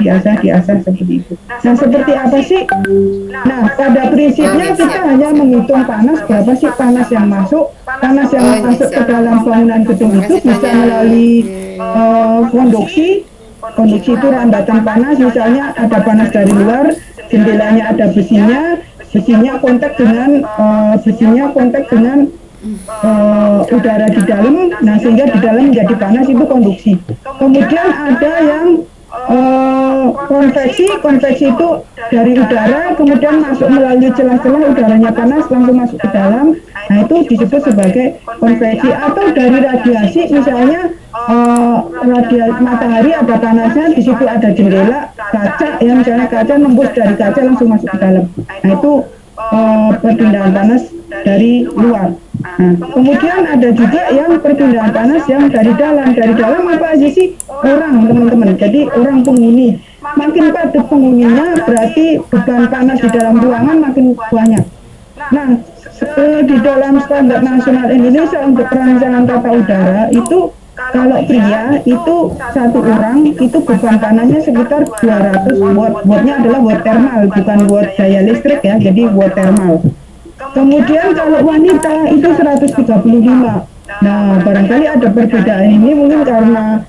Speaker 1: seperti itu. Nah seperti apa sih? Nah pada prinsipnya kita hanya menghitung panas, berapa sih panas yang masuk ke dalam bangunan gedung itu bisa melalui konduksi. Konduksi itu rambatan panas, misalnya ada panas dari luar, jendelanya ada besinya kontak dengan udara di dalam, nah sehingga di dalam menjadi panas, itu konduksi. Kemudian ada yang konveksi itu dari udara kemudian masuk melalui celah-celah, udaranya panas langsung masuk ke dalam, nah itu disebut sebagai konveksi. Atau dari radiasi, misalnya radiasi matahari ada panasnya, di situ ada jendela kaca ya, misalnya kaca nembus dari kaca langsung masuk ke dalam, nah itu perpindahan panas dari luar. Nah, kemudian ada juga yang perpindahan panas yang dari dalam. Dari dalam apa aja sih? Orang, teman-teman. Jadi orang penghuni. Makin padat penghuninya, berarti beban panas di dalam ruangan makin banyak. Nah, di dalam standar nasional Indonesia untuk perancangan tata udara itu, kalau pria itu satu orang itu beban panasnya sekitar 200 watt. Wattnya adalah watt thermal, bukan watt daya listrik ya, jadi watt thermal. Kemudian kalau wanita itu 135. Nah, barangkali ada perbedaan ini mungkin karena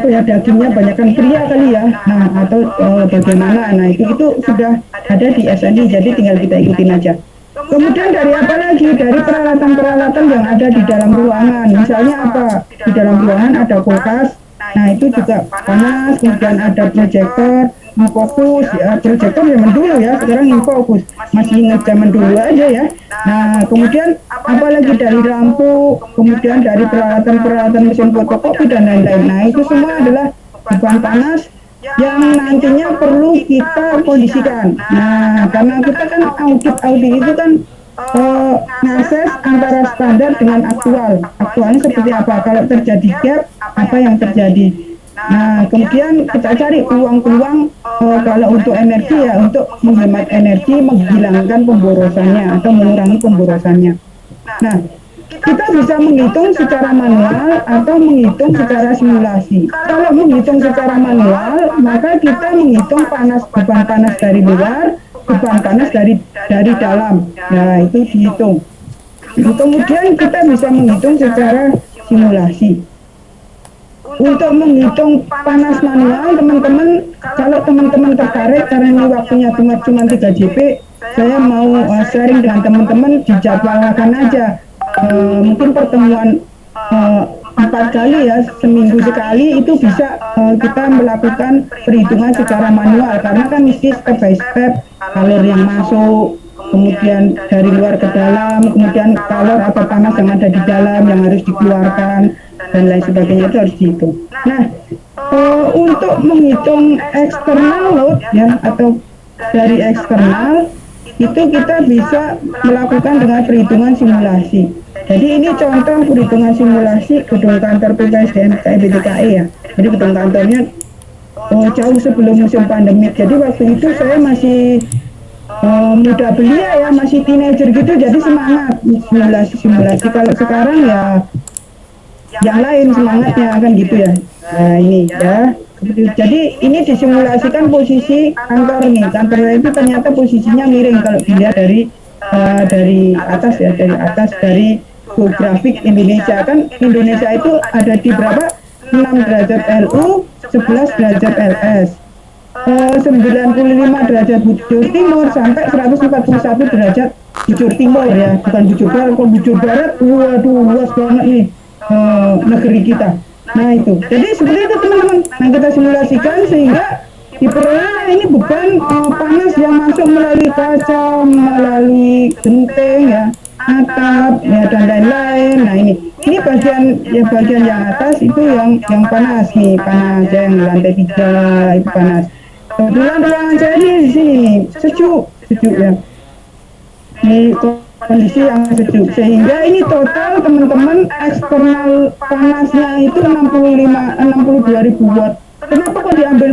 Speaker 1: dagingnya banyakkan pria kali ya. Nah, atau bagaimana. Nah, itu sudah ada di SNI, jadi tinggal kita ikutin aja. Kemudian dari apa lagi? Dari peralatan-peralatan yang ada di dalam ruangan. Misalnya apa? Di dalam ruangan ada kulkas. Nah, itu juga panas. Kemudian ada proyektor, fokus ya, proyektor zaman dulu ya, sekarang fokus, masih ingat zaman dulu aja ya. Nah kemudian apalagi dari lampu, kemudian dari peralatan mesin fotokopi dan lain-lain. Nah itu semua adalah beban panas yang nantinya perlu kita kondisikan. Nah karena kita kan audit itu kan ngakses antara standar dengan aktualnya seperti apa, kalau terjadi gap apa yang terjadi. Nah, kemudian kita cari peluang-peluang kalau untuk energi ya, untuk menghemat energi, menghilangkan pemborosannya atau mengurangi pemborosannya. Nah, kita bisa menghitung secara manual atau menghitung secara simulasi. Kalau menghitung secara manual, maka kita menghitung beban panas dari luar, beban panas dari dalam. Nah, itu dihitung. Kemudian kita bisa menghitung secara simulasi. Untuk menghitung panas manual, teman-teman, kalau teman-teman tertarik, karena ini waktunya cuma 3 JP, saya mau sharing dengan teman-teman, dijadwalkan aja. Mungkin pertemuan 4 kali ya, seminggu sekali, itu bisa kita melakukan perhitungan secara manual, karena kan mesti step by step, kalor yang masuk, kemudian dari luar ke dalam, kemudian kalor atau panas yang ada di dalam yang harus dikeluarkan, dan lain sebagainya, itu harus dihitung. Nah, untuk menghitung eksternal load ya, atau dari eksternal itu kita bisa melakukan dengan perhitungan simulasi. Jadi ini contoh perhitungan simulasi gedung kantor PKSDM BTKE ya. Jadi gedung kantornya jauh sebelum musim pandemi. Jadi waktu itu saya masih muda belia ya, masih teenager gitu, jadi semangat simulasi. Kalau sekarang ya yang lain semangatnya kan gitu ya. Nah ini ya, jadi ini disimulasikan posisi kantor nih. Kantornya itu ternyata posisinya miring kalau dilihat dari atas ya, dari geografik Indonesia. Kan Indonesia itu ada di berapa? 6 derajat LU, 11 derajat LS, 95 derajat bujur timur sampai 141 derajat bujur timur ya, bukan bujur barat. Kalau bujur barat, waduh luas banget nih negeri kita. Nah itu, jadi seperti itu teman-teman. Nah kita simulasikan sehingga diperoleh ini beban panas yang masuk melalui kaca, melalui genteng ya, atap, ya dan lain-lain. Nah ini bagian yang atas itu yang panas nih, panas yang lantai 3 itu panas. Kebetulan ruangan saya di sini sejuk ya. Di kondisi yang sejuk sehingga ini total teman-teman eksternal panasnya itu 62.000 watt. Kenapa kok diambil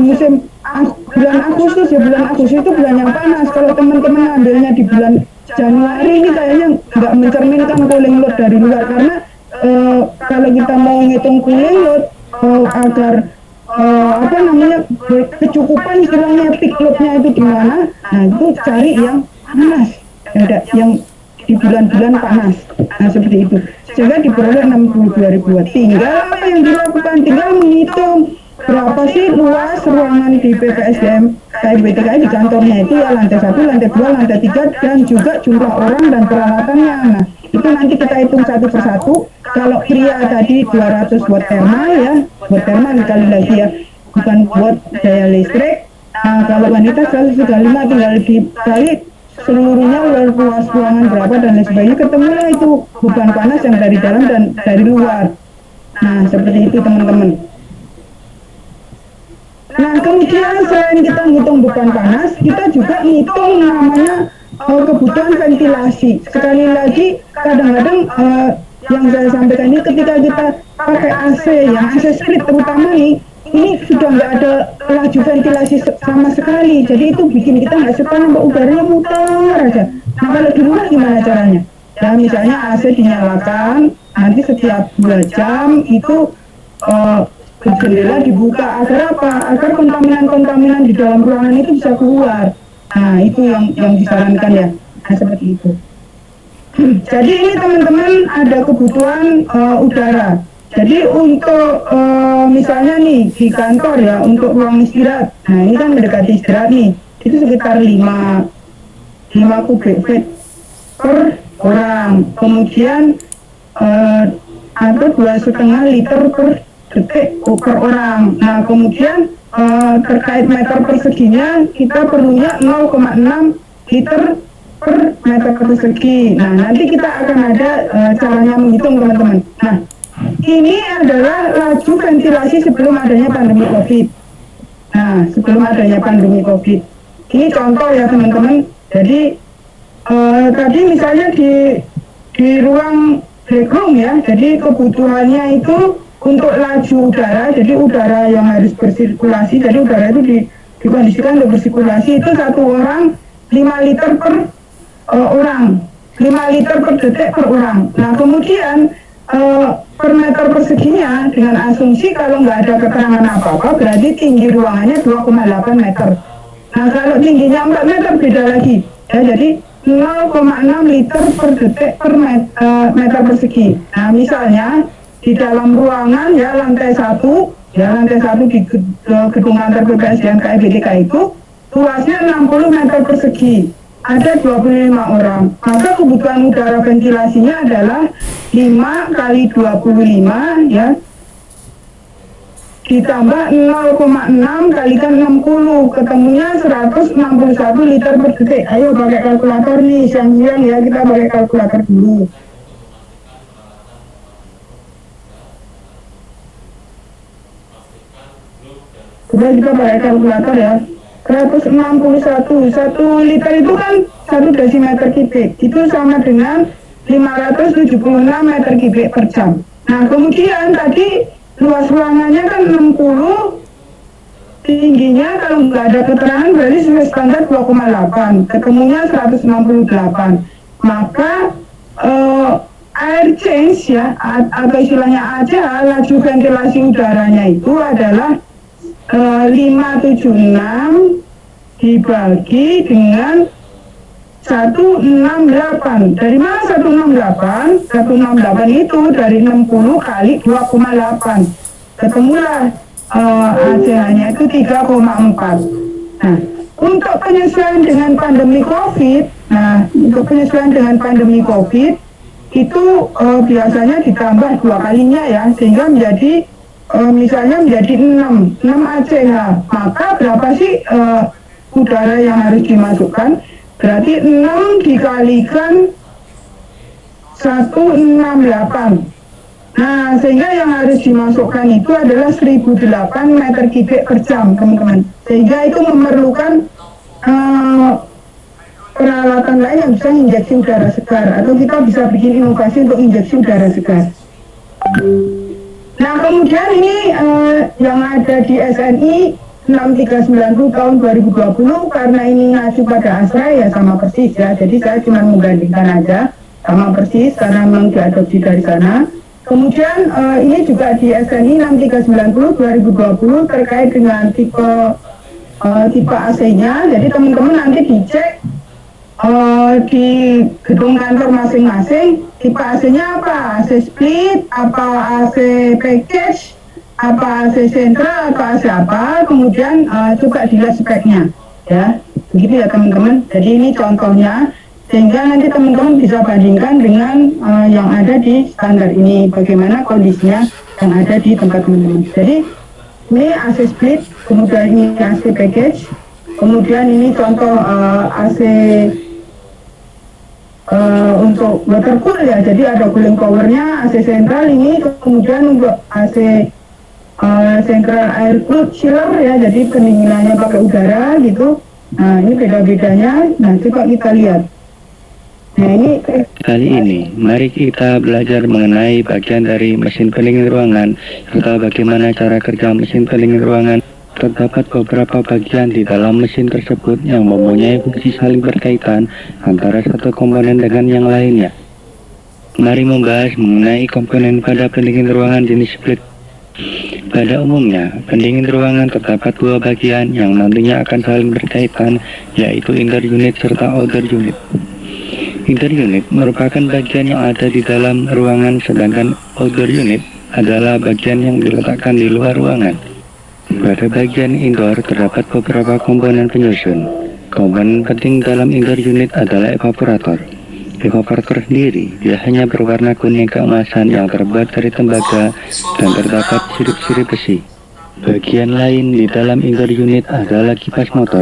Speaker 1: bulan Agustus ya? Bulan Agustus itu bulan yang panas. Kalau teman-teman ambilnya di bulan Januari ini kayaknya nggak mencerminkan cooling load dari luar, karena kalau kita mau ngitung cooling load agar kecukupan istilahnya peak loadnya itu di mana, nah itu cari yang panas, yang di bulan-bulan panas. Nah seperti itu, sehingga diperoleh 62.000 watt. Tinggal apa yang dilakukan? Tinggal menghitung berapa sih luas ruangan di PPSDM KIBTKI di kantornya itu ya, lantai 1, lantai 2, lantai 3, dan juga jumlah orang dan peralatannya. Nah itu nanti kita hitung satu persatu. Kalau pria tadi 200 watt thermal ya, watt thermal sekali lagi ya, bukan buat daya listrik. Nah kalau wanita 135, tinggal dikali seluruhnya luas ruangan berapa dan lain sebagainya, ketemulah itu beban panas yang dari dalam dan dari luar. Nah seperti itu teman-teman. Nah kemudian selain kita ngitung beban panas, kita juga ngitung namanya kebutuhan ventilasi. Sekali lagi kadang-kadang yang saya sampaikan ini ketika kita pakai AC, yang AC split terutama nih, ini sudah nggak ada laju ventilasi sama sekali, jadi itu bikin kita nggak suka, nambah udaranya muter aja. Nah kalau di rumah gimana caranya? Ya misalnya AC dinyalakan, nanti setiap 2 jam itu jendela dibuka, agar apa? Agar kontaminan-kontaminan di dalam ruangan itu bisa keluar. Nah itu yang disarankan ya. Nah seperti itu. Jadi ini teman-teman ada kebutuhan udara. Jadi untuk misalnya nih di kantor ya, untuk ruang istirahat, nah ini kan mendekati istirahat nih, itu sekitar 5 kubik feet per orang. Kemudian atau 2,5 liter per detik per orang. Nah kemudian terkait meter perseginya kita perlunya 0,6 liter per meter persegi. Nah nanti kita akan ada caranya menghitung teman-teman. Nah ini adalah laju ventilasi sebelum adanya pandemi COVID. Nah sebelum adanya pandemi COVID, ini contoh ya teman-teman. Jadi tadi misalnya di ruang break room ya, jadi kebutuhannya itu untuk laju udara, jadi udara yang harus bersirkulasi, jadi udara itu dikondisikan untuk bersirkulasi itu 1 orang 5 liter per orang, 5 liter per detik per orang. Nah kemudian per meter perseginya dengan asumsi kalau nggak ada keterangan apa-apa berarti tinggi ruangannya 2,8 meter. Nah kalau tingginya 4 meter beda lagi ya, jadi 0,6 liter per detik per meter persegi. Nah misalnya di dalam ruangan ya lantai 1 di gedung kantor PPSDM KIBTK itu luasnya 60 meter persegi, ada 25 orang, maka kebutuhan udara ventilasinya adalah 5 kali 25 ya, ditambah 0,6 kalikan 60, ketemunya 161 liter per detik. Ayo pakai kalkulator nih, siang-siang ya kita pakai kalkulator dulu. Sudah kita pakai kalkulator ya. 161, 1 liter itu kan 1 desimeter kubik, itu sama dengan 576 meter kubik per jam. Nah kemudian tadi luas ruangannya kan 60, tingginya kalau nggak ada keterangan berarti sesuai standar 2,8, ketemunya 168. Maka air change ya, atau istilahnya aja laju ventilasi udaranya itu adalah 576 dibagi dengan 168. Dari mana 168? 168 itu dari 60 kali 2,8. Ketemulah ACH-nya itu 3,4. Nah, untuk penyesuaian dengan pandemi COVID, itu biasanya ditambah 2 kalinya ya, sehingga menjadi misalnya menjadi 6 ACH. Maka berapa sih udara yang harus dimasukkan? Berarti 6 dikalikan 168. Nah, sehingga yang harus dimasukkan itu adalah 1008 meter kubik per jam, teman-teman. Sehingga itu memerlukan peralatan lain yang bisa injeksi udara segar, atau kita bisa bikin inovasi untuk injeksi udara segar. Nah, kemudian ini yang ada di SNI 6390 tahun 2020, karena ini ngacu pada ASRA ya sama persis ya. Jadi saya cuma membandingkan aja sama persis karena memang diadopsi dari sana. Kemudian ini juga di SNI 6390 2020 terkait dengan tipe AC-nya. Jadi teman-teman nanti dicek di gedung kantor masing-masing tipe AC-nya apa, AC split, apa AC package, apa AC sentral, atau AC apa, kemudian coba dilihat speknya ya, begitu ya teman-teman. Jadi ini contohnya, sehingga nanti teman-teman bisa bandingkan dengan yang ada di standar ini, bagaimana kondisinya yang ada di tempat teman-teman. Jadi ini AC split, kemudian ini AC package, kemudian ini contoh AC untuk water cool ya, jadi ada cooling powernya, AC sentral ini, kemudian untuk AC central air cooled chiller ya, jadi pendinginannya pakai udara gitu. Nah ini beda-bedanya, nah coba kita lihat. Nah ini
Speaker 5: Kali ini, mari kita belajar mengenai bagian dari mesin pendingin ruangan, serta bagaimana cara kerja mesin pendingin ruangan. Terdapat beberapa bagian di dalam mesin tersebut yang mempunyai fungsi saling berkaitan antara satu komponen dengan yang lainnya. Mari membahas mengenai komponen pada pendingin ruangan jenis split. Pada umumnya, pendingin ruangan terdapat dua bagian yang nantinya akan saling berkaitan, yaitu inner unit serta outer unit. Inner unit merupakan bagian yang ada di dalam ruangan, sedangkan outer unit adalah bagian yang diletakkan di luar ruangan. Pada bagian indoor terdapat beberapa komponen penyusun. Komponen penting dalam indoor unit adalah evaporator. Evaporator sendiri biasanya berwarna kuning keemasan yang terbuat dari tembaga dan terdapat sirip-sirip besi. Bagian lain di dalam indoor unit adalah kipas motor.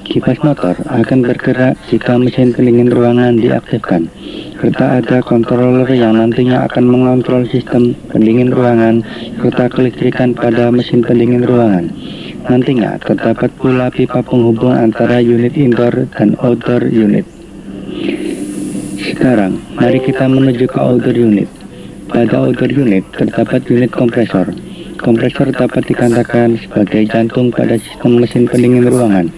Speaker 5: Kipas motor akan bergerak jika mesin pendingin ruangan diaktifkan, serta ada controller yang nantinya akan mengontrol sistem pendingin ruangan serta kelistrikan pada mesin pendingin ruangan. Nantinya terdapat pula pipa penghubung antara unit indoor dan outdoor unit. Sekarang, mari kita menuju ke outdoor unit. Pada outdoor unit terdapat unit kompresor. Kompresor dapat dikatakan sebagai jantung pada sistem mesin pendingin ruangan.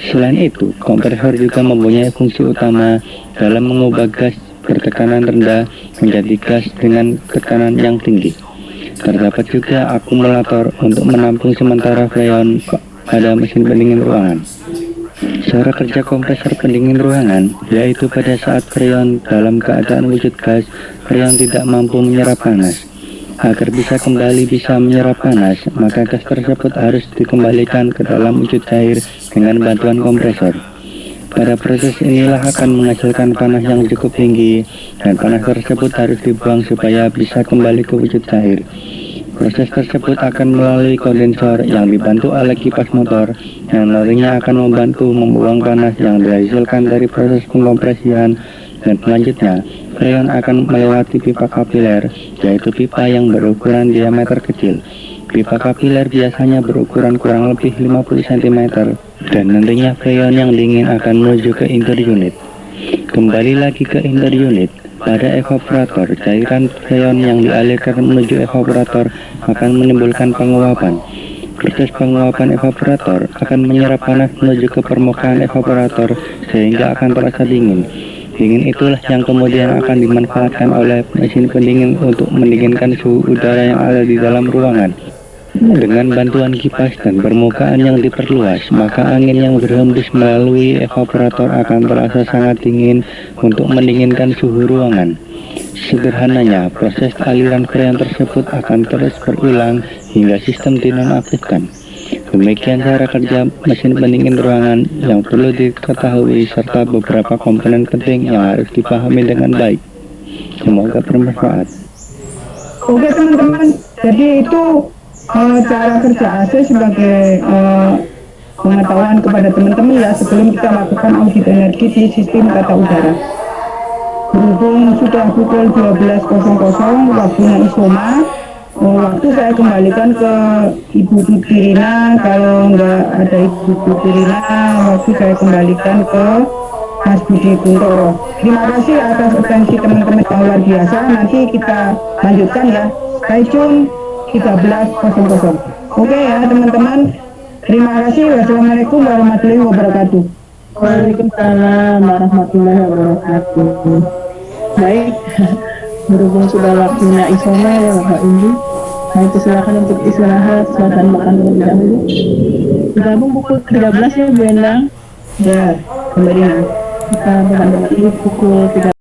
Speaker 5: Selain itu, kompresor juga mempunyai fungsi utama dalam mengubah gas bertekanan rendah menjadi gas dengan tekanan yang tinggi. Terdapat juga akumulator untuk menampung sementara freon pada mesin pendingin ruangan. Cara kerja kompresor pendingin ruangan yaitu pada saat freon dalam keadaan wujud gas, freon tidak mampu menyerap panas. Agar bisa menyerap panas, maka gas tersebut harus dikembalikan ke dalam wujud cair dengan bantuan kompresor. Pada proses inilah akan menghasilkan panas yang cukup tinggi, dan panas tersebut harus dibuang supaya bisa kembali ke wujud cair. Proses tersebut akan melalui kondensor yang dibantu oleh kipas motor, yang nantinya akan membantu membuang panas yang dihasilkan dari proses pengkompresian. Dan selanjutnya, freon akan melewati pipa kapiler, yaitu pipa yang berukuran diameter kecil. Pipa kapiler biasanya berukuran kurang lebih 50 cm, dan nantinya freon yang dingin akan menuju ke inner unit. Kembali lagi ke inner unit, pada evaporator, cairan freon yang dialirkan menuju evaporator akan menimbulkan penguapan. Proses penguapan evaporator akan menyerap panas menuju ke permukaan evaporator sehingga akan terasa dingin. Dingin itulah yang kemudian akan dimanfaatkan oleh mesin pendingin untuk mendinginkan suhu udara yang ada di dalam ruangan. Dengan bantuan kipas dan permukaan yang diperluas, maka angin yang berhembus melalui evaporator akan terasa sangat dingin untuk mendinginkan suhu ruangan. Sederhananya, proses aliran freon tersebut akan terus berulang hingga sistem dinonaktifkan. Demikian cara kerja mesin pendingin ruangan yang perlu diketahui serta beberapa komponen penting yang harus dipahami dengan baik. Semoga bermanfaat.
Speaker 1: Oke teman-teman, jadi itu cara kerja AC sebagai pengetahuan kepada teman-teman ya sebelum kita lakukan audit energi di sistem tata udara. Berhubung sudah pukul 12.00 waktunya isoma, waktu saya kembalikan ke Ibu Tuti Rina. Kalau nggak ada Ibu Tuti Rina, waktu saya kembalikan ke Mas Budi Kuntoro. Terima kasih atas atensi teman-teman yang luar biasa. Nanti kita lanjutkan ya. Stay tune 13.00. Oke ya teman-teman. Terima kasih. Wassalamualaikum warahmatullahi wabarakatuh.
Speaker 4: Waalaikumsalam warahmatullahi wabarakatuh. Baik, berhubung sudah waktunya isoma ya Bapak Ibu. Nah itu silakan untuk istirahat, silakan makan terlebih dahulu. Bergabung pukul 13 ya Bu Endang.
Speaker 1: Ya, kembali.
Speaker 4: Kita bergabung pukul 13.